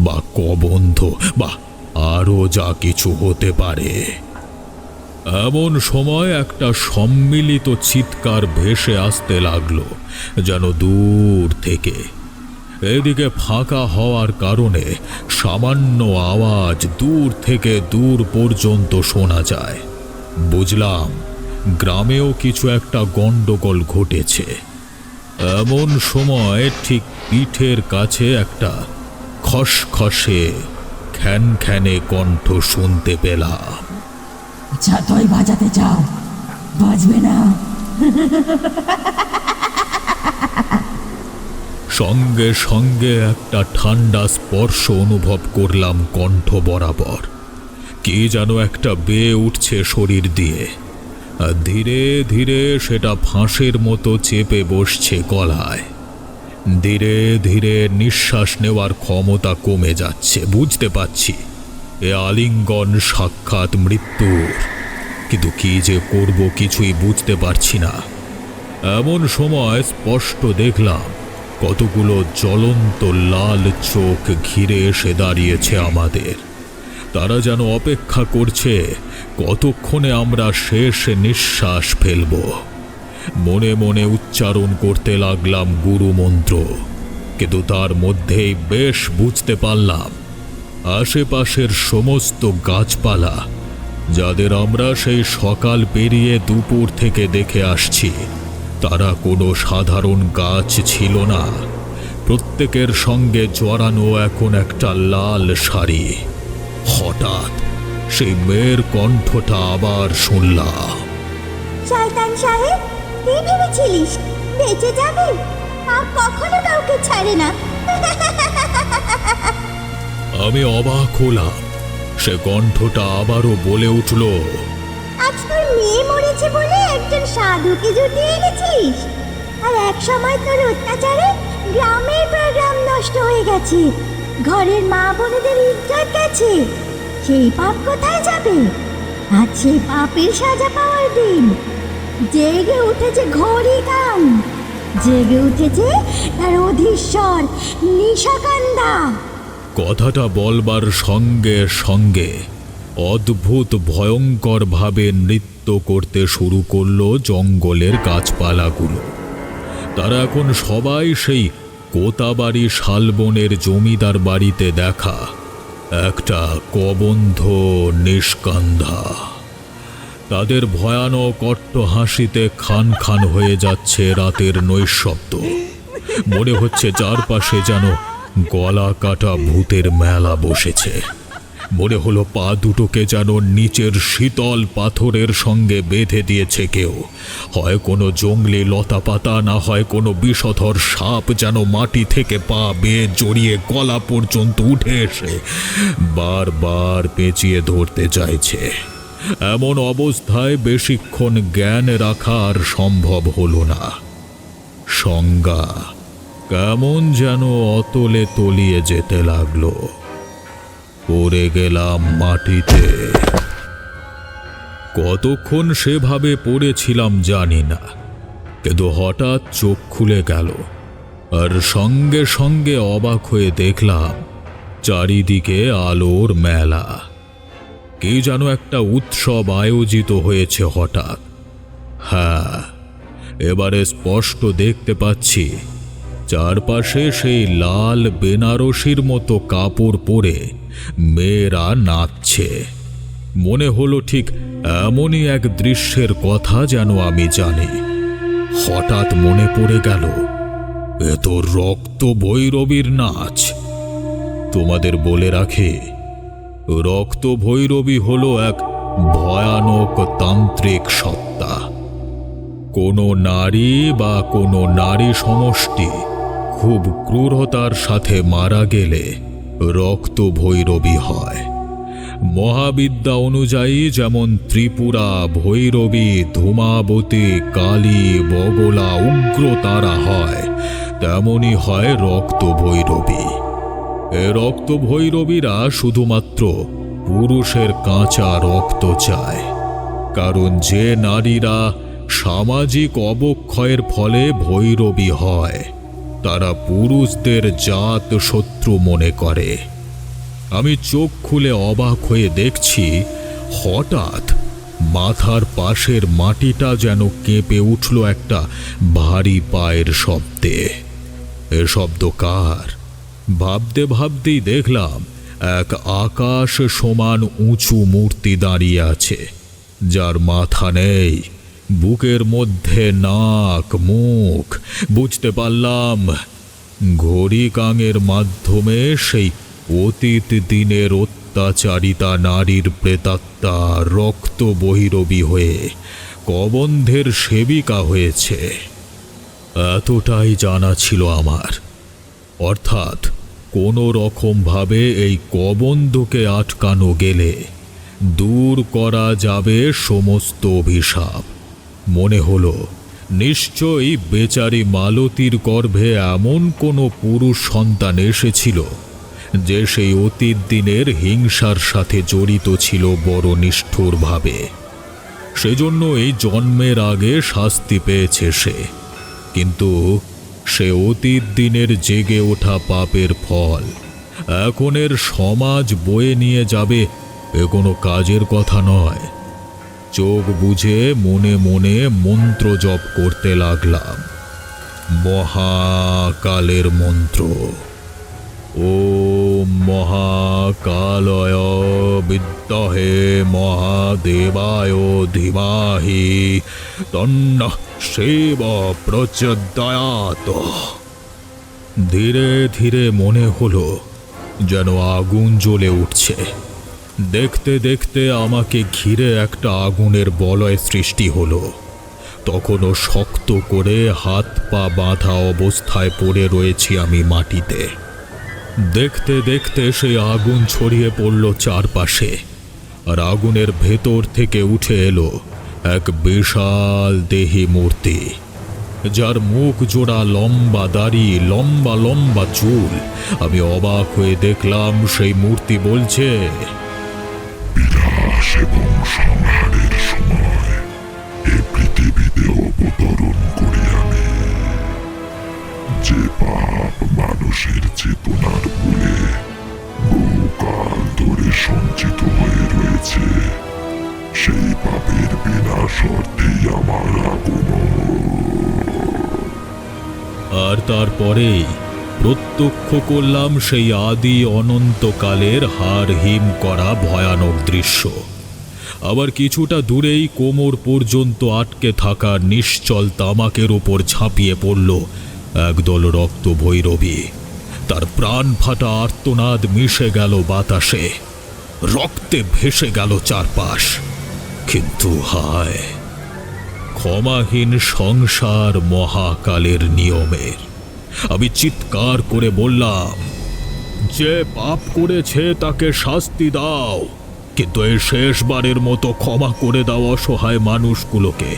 বা কবন্ধ বা আরও যা কিছু হতে পারে। এমন সময় একটা সম্মিলিত চিৎকার ভেসে আসতে লাগলো যেন দূর থেকে। এদিকে ফাঁকা হওয়ার কারণে সামান্য আওয়াজ দূর থেকে দূর পর্যন্ত শোনা যায়। বুঝলাম গ্রামেও কিছু একটা গন্ডগোল ঘটেছে। এমন সময় ঠিক পিঠের কাছে একটা খসখসে খ্যানখ্যানে কণ্ঠ শুনতে পেলাম। যতই বাজাতে চাও, বাজবে না। সঙ্গে সঙ্গে একটা ঠান্ডা স্পর্শ অনুভব করলাম কণ্ঠ বরাবর। কি যেন একটা বেয়ে উঠছে শরীর দিয়ে, আর ধীরে ধীরে সেটা ফাঁসের মতো চেপে বসছে গলায়। ধীরে ধীরে নিঃশ্বাস নেওয়ার ক্ষমতা কমে যাচ্ছে। বুঝতে পারছি এ আলিঙ্গন সাক্ষাৎ মৃত্যুর, কিন্তু কি যে করব কিছুই বুঝতে পারছি না। এমন সময় স্পষ্ট দেখলাম কতগুলো জ্বলন্ত লাল চোখ ঘিরে এসে দাঁড়িয়েছে আমাদের। তারা যেন অপেক্ষা করছে কতক্ষণে আমরা শেষ নিঃশ্বাস ফেলব। মনে মনে উচ্চারণ করতে লাগলাম গুরু মন্ত্র, কিন্তু তার মধ্যেই বেশ বুঝতে পারলাম আশেপাশের সমস্ত গাছপালা, যাদের আমরা সেই সকাল পেরিয়ে দুপুর থেকে দেখে আসছি, তারা কোনো সাধারণ গাছ ছিল না। প্রত্যেকের সঙ্গে জড়ানো এখন একটা লাল শাড়ি। হঠাৎ সেই মেয়ের কণ্ঠটা আবার শুনলাম। শয়তান সাহেব, কি ভেবেছিলিস বেঁচে যাবে? আর কখনো কাউকে ছাড়ে না। আমি অবাক হলাম। সে কণ্ঠটা আবারও বলে উঠল, আজ তোর মেয়ে মরেছে বলে একজন সাধুকে জুটিয়ে এনেছিস, আর এক সময় তোর অত্যাচারে গ্রামের পর গ্রাম নষ্ট হয়ে গেছে, ঘরের মা বোনেদের ইজ্জত গেছে। সেই পাপ কোথায় যাবে? আজ সেই পাপের সাজা পাওয়ার দিন। জেগে উঠেছে ঘড়ি কান, জেগে উঠেছে তার অধীশ্বর নিশাকান্দা। কথাটা বলবার সঙ্গে সঙ্গে অদ্ভুত ভয়ঙ্করভাবে নৃত্য করতে শুরু করলো জঙ্গলের গাছপালাগুলো। তারা এখন সবাই সেই কোতাবাড়ি শালবনের জমিদার বাড়িতে দেখা একটা কবন্ধ নিষ্কান্ধা। তাদের ভয়ানক অট্ট হাসিতে খান খান হয়ে যাচ্ছে রাতের নৈশব্দ। মনে হচ্ছে চারপাশে যেন গলা কাটা ভূতের মেলা বসেছে। মনে হলো পা দুটোকে যেন নিচের শীতল পাথরের সঙ্গে বেঁধে দিয়েছে কেউ। হয় কোনো জঙ্গলি লতা পাতা, না হয় কোনো বিষধর সাপ যেন মাটি থেকে পা বেয়ে জড়িয়ে গলা পর্যন্ত উঠে এসে বারবার পেঁচিয়ে ধরতে চাইছে। এমন অবস্থায় বেশিক্ষণ জ্ঞান রাখা আর সম্ভব হলো না। সংজ্ঞা কেমন যেন অতলে তলিয়ে যেতে লাগলো। পড়ে গেলাম মাটিতে। কতক্ষণ সেভাবে পড়েছিলাম জানি না, কিন্তু হঠাৎ চোখ খুলে গেল, আর সঙ্গে সঙ্গে অবাক হয়ে দেখলাম চারিদিকে আলোর মেলা। কি যেন একটা উৎসব আয়োজিত হয়েছে হঠাৎ। হ্যাঁ, এবারে স্পষ্ট দেখতে পাচ্ছি চারপাশে সেই লাল বেনারসির মতো কাপড় পরে মেয়েরা নাচছে। মনে হলো ঠিক এমনই এক দৃশ্যের কথা যেন আমি জানি। হঠাৎ মনে পড়ে গেল, এ তো রক্ত ভৈরবীর নাচ। তোমাদের বলে রাখি, রক্ত ভৈরবী হলো এক ভয়ানক তান্ত্রিক সত্তা। কোনো নারী বা কোনো নারী সমষ্টি খুব ক্রূরতার সাথে মারা গেলে রক্ত ভৈরবী হয়। মহাবিদ্যা অনুযায়ী যেমন ত্রিপুরা, ভৈরবী, ধূমাবতী, কালী, বগলা, উগ্রতারা হয়, তেমনি হয় রক্ত ভৈরবী। এ রক্ত ভৈরবীরা শুধুমাত্র পুরুষের কাঁচা রক্ত চায়, কারণ যে নারীরা সামাজিক অবক্ষয়ের ফলে ভৈরবী হয় তারা পুরুষদের জাত শত্রু মনে করে। আমি চোখ খুলে অবাক হয়ে দেখছি, হঠাৎ মাথার পাশের মাটিটা যেন কেঁপে উঠল একটা ভারী পায়ের শব্দে। এ শব্দ কার? ভাবতে ভাবতেই দেখলাম এক আকাশ সমান উঁচু মূর্তি দাঁড়িয়ে আছে, যার মাথা নেই, বুকের মধ্যে নাক, মুখ। বুঝতে পারলাম ঘড়ি কাঙের মাধ্যমে সেই অতীত দিনের অত্যাচারিতা নারীর প্রেতাত্মা রক্ত বহিরবী হয়ে কবন্ধের সেবিকা হয়েছে। এতটাই জানা ছিল আমার। অর্থাৎ কোনো রকমভাবে এই কবন্ধকে আটকানো গেলে দূর করা যাবে সমস্ত অভিশাপ। মনে হলো নিশ্চয়ই বেচারি মালতীর গর্ভে এমন কোনো পুরুষ সন্তান এসেছিল যে সেই অতীত দিনের হিংসার সাথে জড়িত ছিল বড় নিষ্ঠুরভাবে। সেজন্য এই জন্মের আগে শাস্তি পেয়েছে সে। কিন্তু সে অতীত দিনের জেগে ওঠা পাপের ফল এখনের সমাজ বয়ে নিয়ে যাবে, এ কোনো কাজের কথা নয়। চোখ বুঝে মনে মনে মন্ত্র জপ করতে লাগলাম, মহাকালের মন্ত্র। ওম মহাকালয় বিদ্মহে মহাদেবায় ধীমহি তন্নঃ শিব প্রচোদয়াৎ। ধীরে ধীরে মনে হলো যেন আগুন জ্বলে উঠছে। দেখতে দেখতে আমাকে ঘিরে একটা আগুনের বলয় সৃষ্টি হলো। তখনও শক্ত করে হাত পা বাঁধা অবস্থায় পড়ে রয়েছি আমি মাটিতে। দেখতে দেখতে সেই আগুন ছড়িয়ে পড়ল চারপাশে, আর আগুনের ভেতর থেকে উঠে এলো এক বিশাল দেহী মূর্তি, যার মুখ জোড়া লম্বা দাড়ি, লম্বা লম্বা চুল। আমি অবাক হয়ে দেখলাম সেই মূর্তি বলছে, বিনাশ এবং সংহারের সময় এ পৃথিবীতে অবতরণ করি আমি। যে পাপ মানুষের চেতনার বলে বহুকাল ধরে সঞ্চিত হয়ে রয়েছে, সেই পাপের বিনাশ অর্থেই আমার আগমন। আর তারপরেই প্রত্যক্ষ করলাম সেই আদি অনন্তকালের হাড় হিম করা ভয়ানক দৃশ্য। আবার কিছুটা দূরেই কোমর পর্যন্ত আটকে থাকা নিশ্চল তামাকের উপর ঝাঁপিয়ে পড়ল একদল রক্ত ভৈরবী। তার প্রাণ ফাটা আর্তনাদ মিশে গেল বাতাসে, রক্তে ভেসে গেল চারপাশ। কিন্তু হায়, ক্ষমাহীন সংসার মহাকালের নিয়মের। আমি চিৎকার করে বললাম, যে পাপ করেছে তাকে শাস্তি দাও, কিন্তু এই শেষবারের মতো ক্ষমা করে দাও অসহায় মানুষগুলোকে।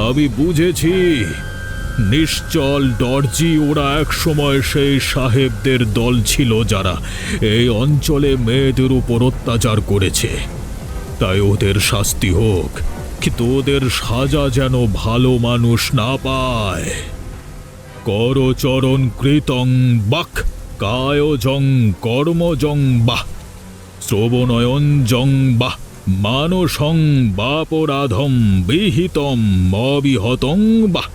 আমি বুঝেছি নিশ্চল দর্জি ওরা একসময় সেই সাহেবদের দল ছিল যারা এই অঞ্চলে মেয়েদের উপর অত্যাচার করেছে। তাই ওদের শাস্তি হোক, কিন্তু ওদের সাজা যেন ভালো মানুষ না পায়। করচরণ কৃতং বাক কায়জং কর্মজং বাহ শ্রবণয়ন জং বাহ মানসং বাপরাধম বিহিতম অবিহতং বাহ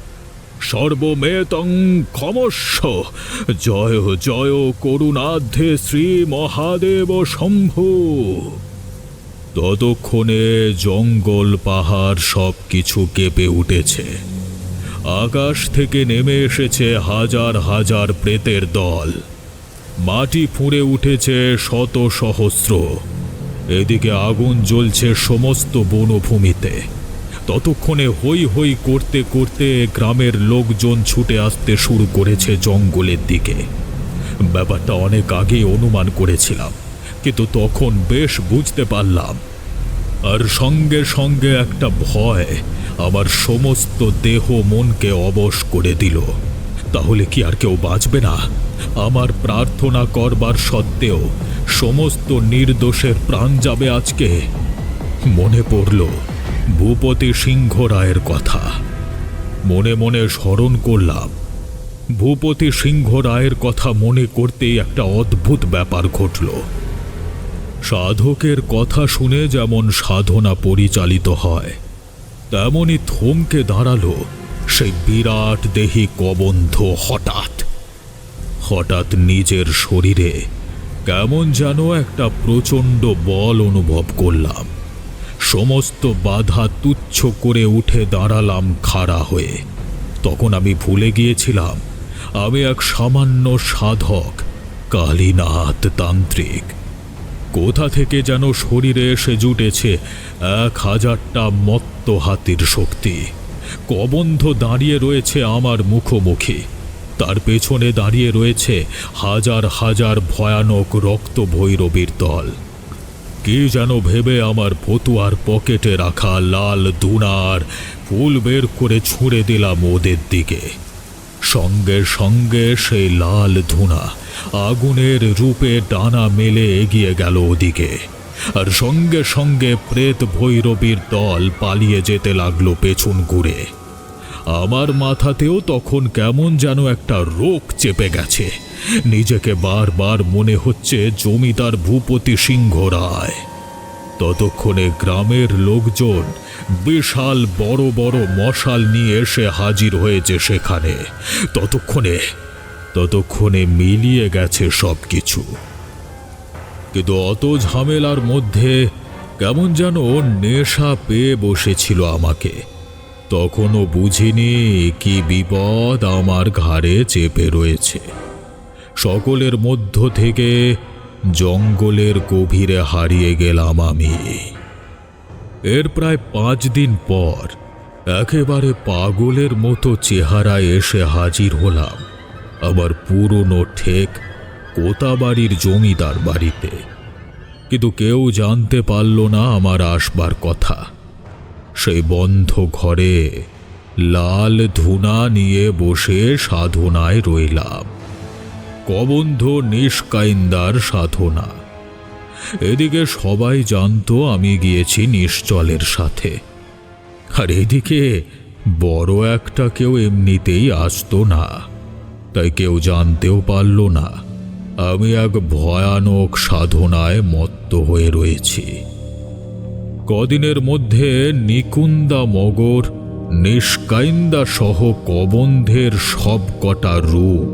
সর্বমেতং ক্ষমস্ব। জয় জয় করুণাধ্যে শ্রী মহাদেব শম্ভু। ততক্ষণে জঙ্গল পাহাড় সব কিছু কেঁপে উঠেছে। আকাশ থেকে নেমে এসেছে হাজার হাজার প্রেতের দল। মাটি ফুঁড়ে উঠেছে শত সহস্র। এদিকে আগুন জ্বলছে সমস্ত বনভূমিতে। ততক্ষণে হই হই করতে করতে গ্রামের লোকজন ছুটে আসতে শুরু করেছে জঙ্গলের দিকে। ব্যাপারটা অনেক আগেই অনুমান করেছিলাম, কিন্তু তখন বেশ বুঝতে পারলাম। আর সঙ্গে সঙ্গে একটা ভয় আমার সমস্ত দেহ মনকে অবশ করে দিল। তাহলে কি আর কেউ বাঁচবে না? আমার প্রার্থনা করবার সত্ত্বেও সমস্ত নির্দোষের প্রাণ যাবে আজকে। মনে পড়ল ভূপতি সিংহ রায়ের কথা। মনে মনে স্মরণ করলাম। ভূপতি সিংহ রায়ের কথা মনে করতেই একটা অদ্ভুত ব্যাপার ঘটল। সাধকের কথা শুনে যেমন সাধনা পরিচালিত হয়, তেমনি থমকে দাঁড়ালো সেই বিরাট দেহী কবন্ধ। হঠাৎ নিজের শরীরে কেমন যেন একটা প্রচণ্ড বল অনুভব করলাম। সমস্ত বাধা তুচ্ছ করে উঠে দাঁড়ালাম খাড়া হয়ে। তখন আমি ভুলে গিয়েছিলাম আমি এক সামান্য সাধক, কালীনাথ তান্ত্রিক। কোথা থেকে যেন শরীরে এসে জুটেছে 1000টা মত্ত হাতির শক্তি। কবন্ধ দাঁড়িয়ে রয়েছে আমার মুখোমুখি। তার পেছনে দাঁড়িয়ে রয়েছে হাজার হাজার ভয়ানক রক্ত ভৈরবীর দল। কি যেন ভেবে আমার ফতুয়ার পকেটে রাখা লাল ধুনার ফুল বের করে ছুঁড়ে দিলাম ওদের দিকে। সঙ্গে সঙ্গে সেই লাল ধুনা আগুনের রূপে ডানা মেলে এগিয়ে গেল ওদিকে। আর সঙ্গে সঙ্গে প্রেত ভৈরবীর দল পালিয়ে যেতে লাগলো পেছন ঘুরে। আমার মাথাতেও তখন কেমন যেন একটা রোগ চেপে গেছে। নিজেকে বারবার মনে হচ্ছে জমিদার ভূপতি সিংহ রায়। ততক্ষণে গ্রামের লোকজন বিশাল বড় বড় মশাল নিয়ে এসে হাজির হয়েছে সেখানে। ততক্ষণে মিলিয়ে গেছে সব কিছু। কিন্তু অত ঝামেলার মধ্যে কেমন যেন নেশা পেয়ে বসেছিল আমাকে। তখনও বুঝিনি কি বিপদ আমার ঘাড়ে চেপে রয়েছে। সকলের মধ্য থেকে জঙ্গলের গভীরে হারিয়ে গেলাম আমি। এর প্রায় 5 দিন পর একেবারে পাগলের মতো চেহারায় এসে হাজির হলাম আমার পুরনো ঠেক কোতাবাড়ির জমিদার বাড়িতে। কিন্তু কেউ জানতে পারল না আমার আসবার কথা। সেই বন্ধ ঘরে লাল ধুনা নিয়ে বসে সাধনায় রইলাম। কবন্ধ নিষ্কাইন্দার সাধনা। এদিকে সবাই জানতো আমি গিয়েছি নিশ্চলের সাথে, আর এদিকে বড় একটা কেউ এমনিতেই আসতো না, তাই কেউ জানতেও পারল না আমি এক ভয়ানক সাধনায় মত্ত হয়ে রয়েছি। কদিনের মধ্যে নিকুন্দা মগর, নিষ্কাইন্দা সহ কবন্ধের সব কটা রূপ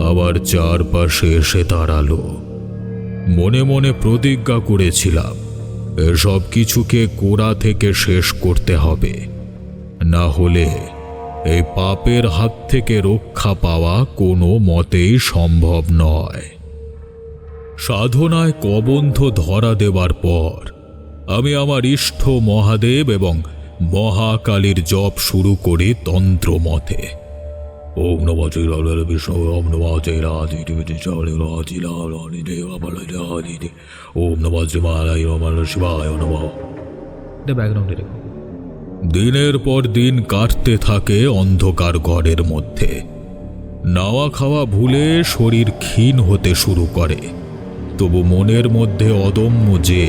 আবার চারপাশে এসে দাঁড়ালো। মনে মনে প্রতিজ্ঞা করেছিলাম এসব কিছুকে গোড়া থেকে শেষ করতে হবে, না হলে এই পাপের হাত থেকে রক্ষা পাওয়া কোনো মতেই সম্ভব নয়। সাধনায় কবন্ধ ধরা দেবার পর আমি আমার ইষ্ট মহাদেব এবং মহাকালীর জপ শুরু করি তন্ত্র মতে। ওম নমঃ শিবায় বিষ্ণু, ওম নমঃ ওম নমঃ শিবায় নমঃ। ব্যাকগ্রাউন্ডে রেখো। দিনের পর দিন কাটতে থাকে অন্ধকার ঘরের মধ্যে। নাওয়া খাওয়া ভুলে শরীর ক্ষীণ হতে শুরু করে, তবু মনের মধ্যে অদম্য যে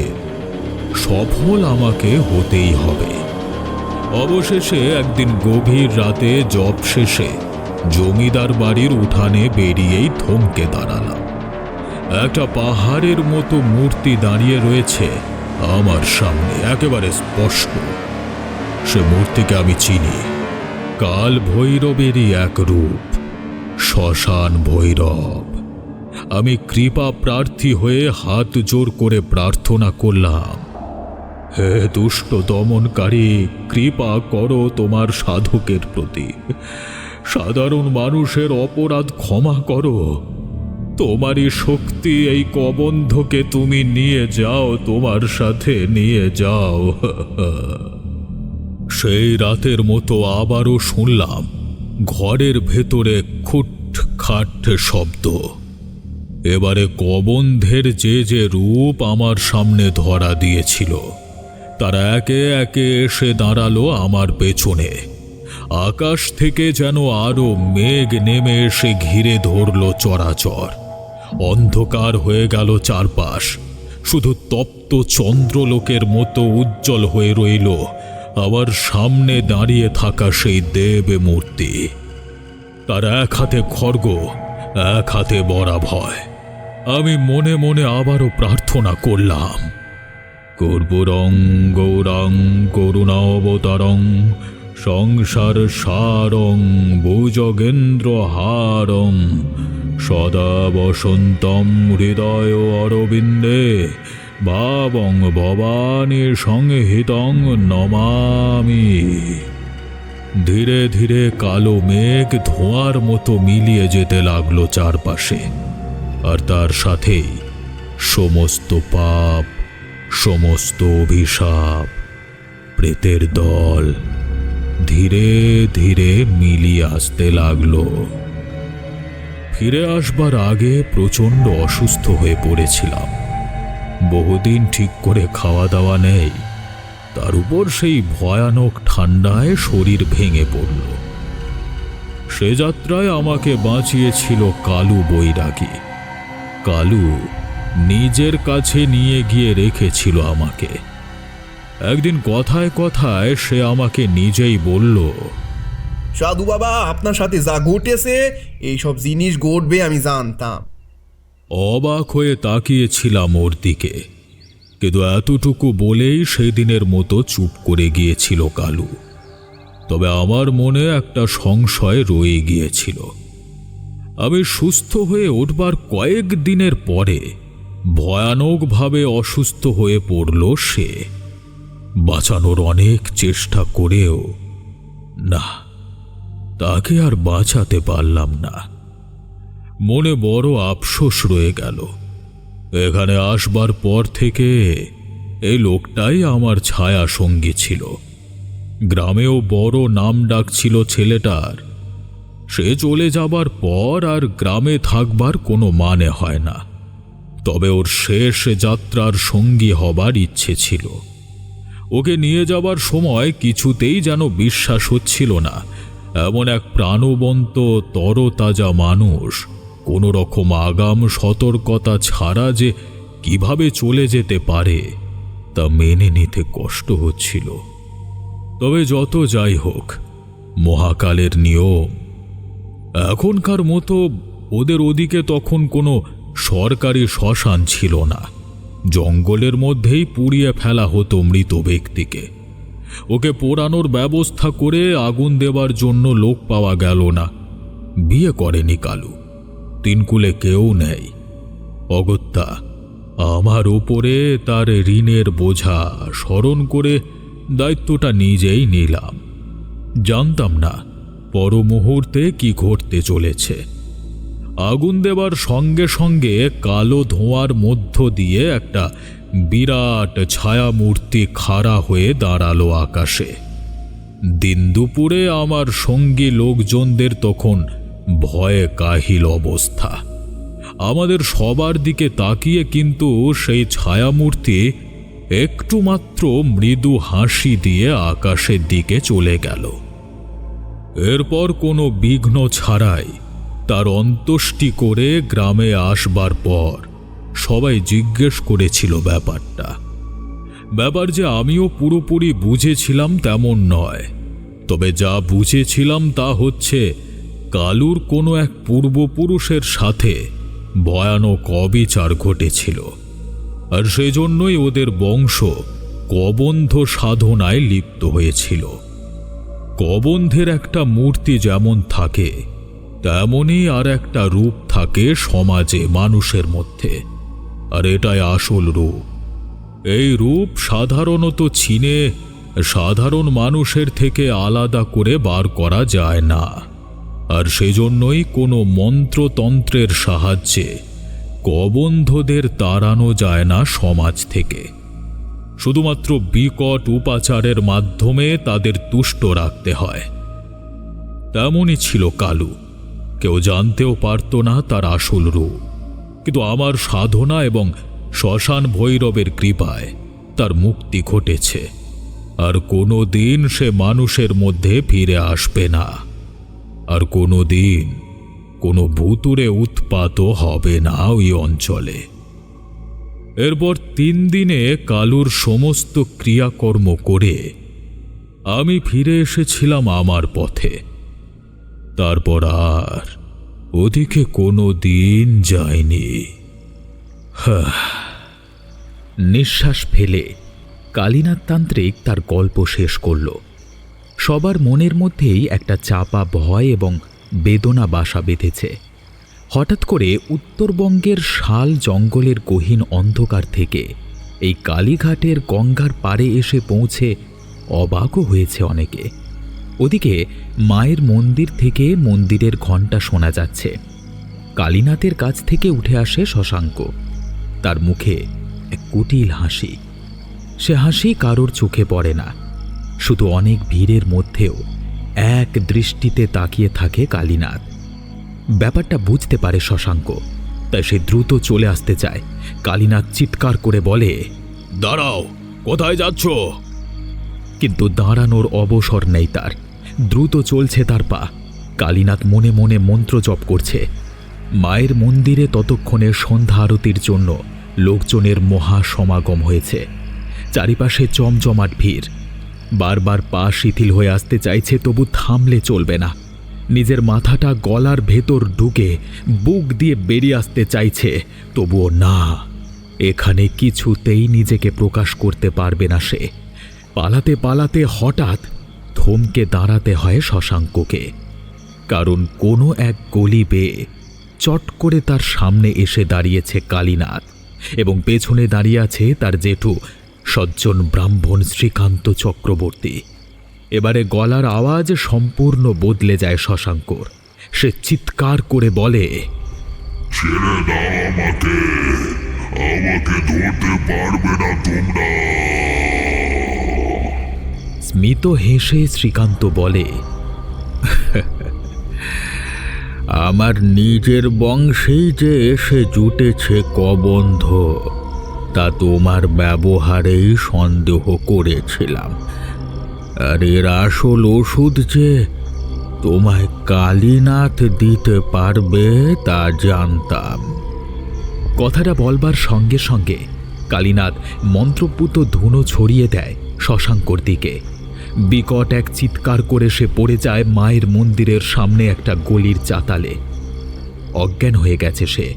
সফল আমাকে হতেই হবে। অবশেষে একদিন গভীর রাতে জপ শেষে জমিদার বাড়ির উঠানে বেরিয়েই থমকে দাঁড়ালাম। একটা পাহাড়ের মতো মূর্তি দাঁড়িয়ে রয়েছে আমার সামনে, একেবারে স্পষ্ট। সে মূর্তিকে আমি চিনি, কাল ভৈরবেরই এক রূপ, শ্মশান ভৈরব। আমি কৃপা প্রার্থী হয়ে হাত জোর করে প্রার্থনা করলাম, হে দুষ্ট দমনকারী, কৃপা করো তোমার সাধকের প্রতি। সাধারণ মানুষের অপরাধ ক্ষমা করো। তোমারই শক্তি এই কবন্ধকে তুমি নিয়ে যাও, তোমার সাথে নিয়ে যাও। সেই রাতের মতো আবারও শুনলাম ঘরের ভেতরে খুটখাট শব্দ। এবারে কবন্ধের যে যে রূপ আমার সামনে ধরা দিয়েছিল তারা একে একে এসে দাঁড়ালো আমার পেছনে। আকাশ থেকে যেন আরো মেঘ নেমে এসে ঘিরে ধরল চরাচর। অন্ধকার হয়ে গেল চারপাশ, শুধু তপ্ত চন্দ্রলোকের মতো উজ্জ্বল হয়ে রইল আমার সামনে দাঁড়িয়ে থাকা সেই দেব মূর্তি। তার এক হাতে খড়গ, এক হাতে বরাভয়। আমি মনে মনে আবারও প্রার্থনা করলাম, কর্পূরং গৌরাং করুণাবতারং সংসার সারং ভুজগেন্দ্র হারং সদা বসন্তম হৃদয় অরবিন্দে ভাবং ভবানী সংহিতং নমামি। ধীরে ধীরে কালো মেঘ ধোঁয়ার মতো মিলিয়ে যেতে লাগলো চারপাশে, আর তার সাথেই সমস্ত পাপ, সমস্ত অভিশাপ, প্রেতের দল ধীরে ধীরে মিলিয়ে আসতে লাগলো। ফিরে আসবার আগে প্রচণ্ড অসুস্থ হয়ে পড়েছিলাম। বহুদিন ঠিক করে খাওয়া দাওয়া নেই, তার উপর সেই ভয়ানক ঠান্ডায় শরীর ভেঙে পড়ল। সে যাত্রায় আমাকে বাঁচিয়েছিল কালু বৈরাগী। কালু নিজের কাছে নিয়ে গিয়ে রেখেছিল আমাকে। একদিন কথায় কথায় সে আমাকে নিজেই বলল, সাধু বাবা, আপনার সাথে যা ঘটেছে এইসব জিনিস ঘটবে আমি জানতাম। অবাক হয়ে তাকিয়েছিলাম ওর দিকে, কিন্তু এতটুকু বলেই সেদিনের মতো চুপ করে গিয়েছিল কালু। তবে আমার মনে একটা সংশয় রয়ে গিয়েছিল। আমি সুস্থ হয়ে উঠবার কয়েক দিনের পরে ভয়ানকভাবে অসুস্থ হয়ে পড়ল সে। বাঁচানোর অনেক চেষ্টা করেও না, তাকে আর বাঁচাতে পারলাম না। মনে বড় আফসোস রয়ে গেল। এখানে আসবার পর থেকে এই লোকটাই আমার ছায়া সঙ্গী ছিল। গ্রামেও বড় নাম ডাক ছিল ছেলেটার। সে চলে যাবার পর আর গ্রামে থাকবার কোনো মানে হয় না। তবে ওর শেষ যাত্রার সঙ্গী হবার ইচ্ছে ছিল। ওকে নিয়ে যাবার সময় কিছুতেই যেন বিশ্বাস হচ্ছিল না এমন এক প্রাণবন্ত তরতাজা মানুষ কোনো রকম আগাম সতর্কতা ছাড়া যে কিভাবে চলে যেতে পারে তা মেনে নিতে কষ্ট হচ্ছিল। তবে যত যাই হোক, মহাকালের নিয়ম। এখনকার মতো ওদের ওদিকে তখন কোনো সরকারি শ্মশান ছিল না। জঙ্গলের মধ্যেই পুড়িয়ে ফেলা হতো মৃত ব্যক্তিকে। ওকে পোড়ানোর ব্যবস্থা করে আগুন দেবার জন্য লোক পাওয়া গেল না। বিয়ে করেনি কালু, তিনকুলে কেউ নেই। অগত্যা আমার ওপরে তার ঋণের বোঝা স্মরণ করে দায়িত্বটা নিজেই নিলাম। জানতাম না পর মুহূর্তে কি ঘটতে চলেছে। আগুন দেবার সঙ্গে সঙ্গে কালো ধোঁয়ার মধ্য দিয়ে একটা বিরাট ছায়ামূর্তি খাড়া হয়ে দাঁড়ালো আকাশে। দিন দুপুরে আমার সঙ্গী লোকজনদের তখন ভয়ে কাহিল অবস্থা। আমাদের সবার দিকে তাকিয়ে কিন্তু সেই ছায়ামূর্তি একটু মাত্র মৃদু হাসি দিয়ে আকাশের দিকে চলে গেল। এরপর কোনো বিঘ্ন ছাড়াই তার অন্ত্যেষ্টি করে গ্রামে আসবার পর সবাই জিজ্ঞেস করেছিল ব্যাপার যে আমিও পুরোপুরি বুঝেছিলাম তেমন নয়। তবে যা বুঝেছিলাম তা হচ্ছে কালুর কোনো এক পূর্বপুরুষের সাথে ভয়ানক অবিচার ঘটেছিল, আর সেজন্যই ওদের বংশ কবন্ধ সাধনায় লিপ্ত হয়েছিল। কবন্ধের একটা মূর্তি যেমন থাকে তেমনই আর একটা রূপ থাকে সমাজে মানুষের মধ্যে, আর এটাই আসল রূপ। এই রূপ সাধারণত চিনে সাধারণ মানুষের থেকে আলাদা করে বার করা যায় না, আর সেজন্যই কোনো মন্ত্রতন্ত্রের সাহায্যে কবন্ধদের তাড়ানো যায় না সমাজ থেকে। শুধুমাত্র বিকট উপাচারের মাধ্যমে তাদের তুষ্ট রাখতে হয়। তেমনই ছিল কালু। কেউ জানতেও পারত না তার আসল রূপ, কিন্তু আমার সাধনা এবং শ্মশান ভৈরবের কৃপায় তার মুক্তি ঘটেছে, আর কোনো দিন সে মানুষের মধ্যে ফিরে আসবে না, আর কোনো দিন কোনো ভুতুড়ে উৎপাতও হবে না ওই অঞ্চলে। এরপর 3 দিনে কালুর সমস্ত ক্রিয়াকর্ম করে আমি ফিরে এসেছিলাম আমার পথে। তারপর আর ওদিকে কোনো দিন যায়নি। নিঃশ্বাস ফেলে কালীনাথ তান্ত্রিক তার গল্প শেষ করল। সবার মনের মধ্যেই একটা চাপা ভয় এবং বেদনা বাসা বেঁধেছে। হঠাৎ করে উত্তরবঙ্গের শাল জঙ্গলের গহীন অন্ধকার থেকে এই কালীঘাটের গঙ্গার পাড়ে এসে পৌঁছে অবাকও হয়েছে অনেকে। ওদিকে মায়ের মন্দির থেকে মন্দিরের ঘণ্টা শোনা যাচ্ছে। কালীনাথের কাছ থেকে উঠে আসে শশাঙ্ক। তার মুখে এক কুটিল হাসি। সে হাসি কারোর চোখে পড়ে না, শুধু অনেক ভিড়ের মধ্যেও এক দৃষ্টিতে তাকিয়ে থাকে কালীনাথ। ব্যাপারটা বুঝতে পারে শশাঙ্ক, তাই সে দ্রুত চলে আসতে চায়। কালীনাথ চিৎকার করে বলে, দাঁড়াও, কোথায় যাচ্ছ? কিন্তু দাঁড়ানোর অবসর নেই তার। দ্রুত চলছে তার পা। কালীনাথ মনে মনে মন্ত্র জপ করছে। মায়ের মন্দিরে ততক্ষণে সন্ধ্যা আরতির জন্য লোকজনের মহা সমাগম হয়েছে। চারিপাশে জমজমাট ভিড়। বারবার পা শিথিল হয়ে আসতে চাইছে, তবু থামলে চলবে না। নিজের মাথাটা গলার ভেতর ঢুকে বুক দিয়ে বেরিয়ে আসতে চাইছে, তবুও না। এখানে কিছুতেই নিজেকে প্রকাশ করতে পারবে না সে। পালাতে পালাতে হঠাৎ থমকে দাঁড়াতে হয় শশাঙ্ককে, কারণ কোনো এক গলি বেয়ে চট করে তার সামনে এসে দাঁড়িয়েছে কালীনাথ, এবং পেছনে দাঁড়িয়ে আছে তার জেঠু সজ্জন ব্রাহ্মণ শ্রীকান্ত চক্রবর্তী। এবারে গলার আওয়াজ সম্পূর্ণ বদলে যায় শশাঙ্কর। সে চিৎকার করে বলে, ছেড়ে দাও আমাকে, আমাকে ধরতে পারবে না তোমরা। স্মিত হেসে শ্রীকান্ত বলে, আমার নিজের বংশেই যে এসে জুটেছে কবন্ধ, তা তোমার ব্যবহারেই সন্দেহ করেছিলাম। আর এর আসল ওষুধ যে তোমায় কালীনাথ দিতে পারবে তা জানতাম। কথাটা বলবার সঙ্গে সঙ্গে কালীনাথ মন্ত্রপুত ধুনো ছড়িয়ে দেয় শশাঙ্কর দিকে। বিকট এক চিৎকার করে সে পড়ে যায় মায়ের মন্দিরের সামনে একটা গলির চাতালে। অজ্ঞান হয়ে গেছে সে।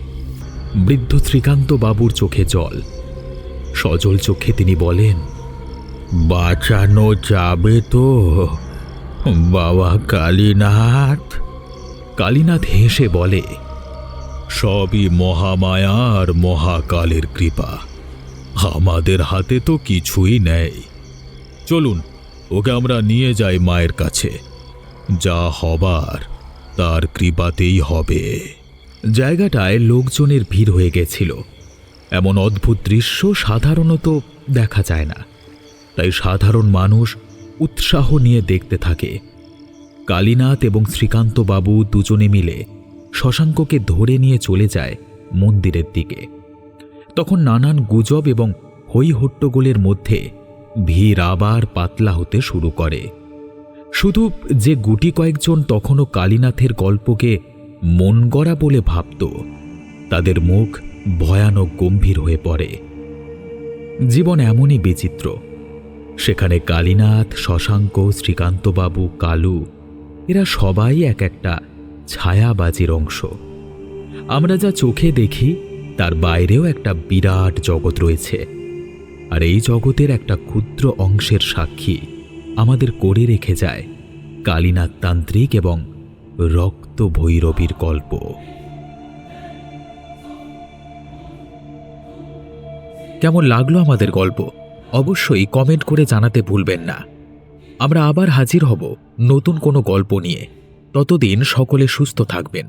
বৃদ্ধ শ্রীকান্ত বাবুর চোখে জল। সজল চোখে তিনি বলেন, বাঁচানো যাবে তো বাবা কালীনাথ? কালীনাথ হেসে বলে, সবই মহামায়া আর মহাকালের কৃপা, আমাদের হাতে তো কিছুই নেই। চলুন, ওকে আমরা নিয়ে যাই মায়ের কাছে। যা হবার তার কৃপাতেই হবে। জায়গাটায় লোকজনের ভিড় হয়ে গেছিল। এমন অদ্ভুত দৃশ্য সাধারণত দেখা যায় না, তাই সাধারণ মানুষ উৎসাহ নিয়ে দেখতে থাকে। কালীনাথ এবং শ্রীকান্তবাবু দুজনে মিলে শশাঙ্ককে ধরে নিয়ে চলে যায় মন্দিরের দিকে। তখন নানান গুজব এবং হই হট্টগোলের মধ্যে ভিড় আবার পাতলা হতে শুরু করে। শুধু যে গুটি কয়েকজন তখনও কালীনাথের গল্পকে মন গড়া বলে ভাবত, তাদের মুখ ভয়ানক গম্ভীর হয়ে পড়ে। জীবন এমনই বিচিত্র। সেখানে কালীনাথ, শশাঙ্ক, শ্রীকান্তবাবু, কালু এরা সবাই এক একটা ছায়াবাজির অংশ। আমরা যা চোখে দেখি তার বাইরেও একটা বিরাট জগৎ রয়েছে, আর এই জগতের একটা ক্ষুদ্র অংশের সাক্ষী আমাদের করে রেখে যায় কালীনাথ তান্ত্রিক এবং রক্ত ভৈরবীর গল্প। কেমন লাগলো আমাদের গল্প অবশ্যই কমেন্ট করে জানাতে ভুলবেন না। আমরা আবার হাজির হব নতুন কোনো গল্প নিয়ে। ততদিন সকলে সুস্থ থাকবেন।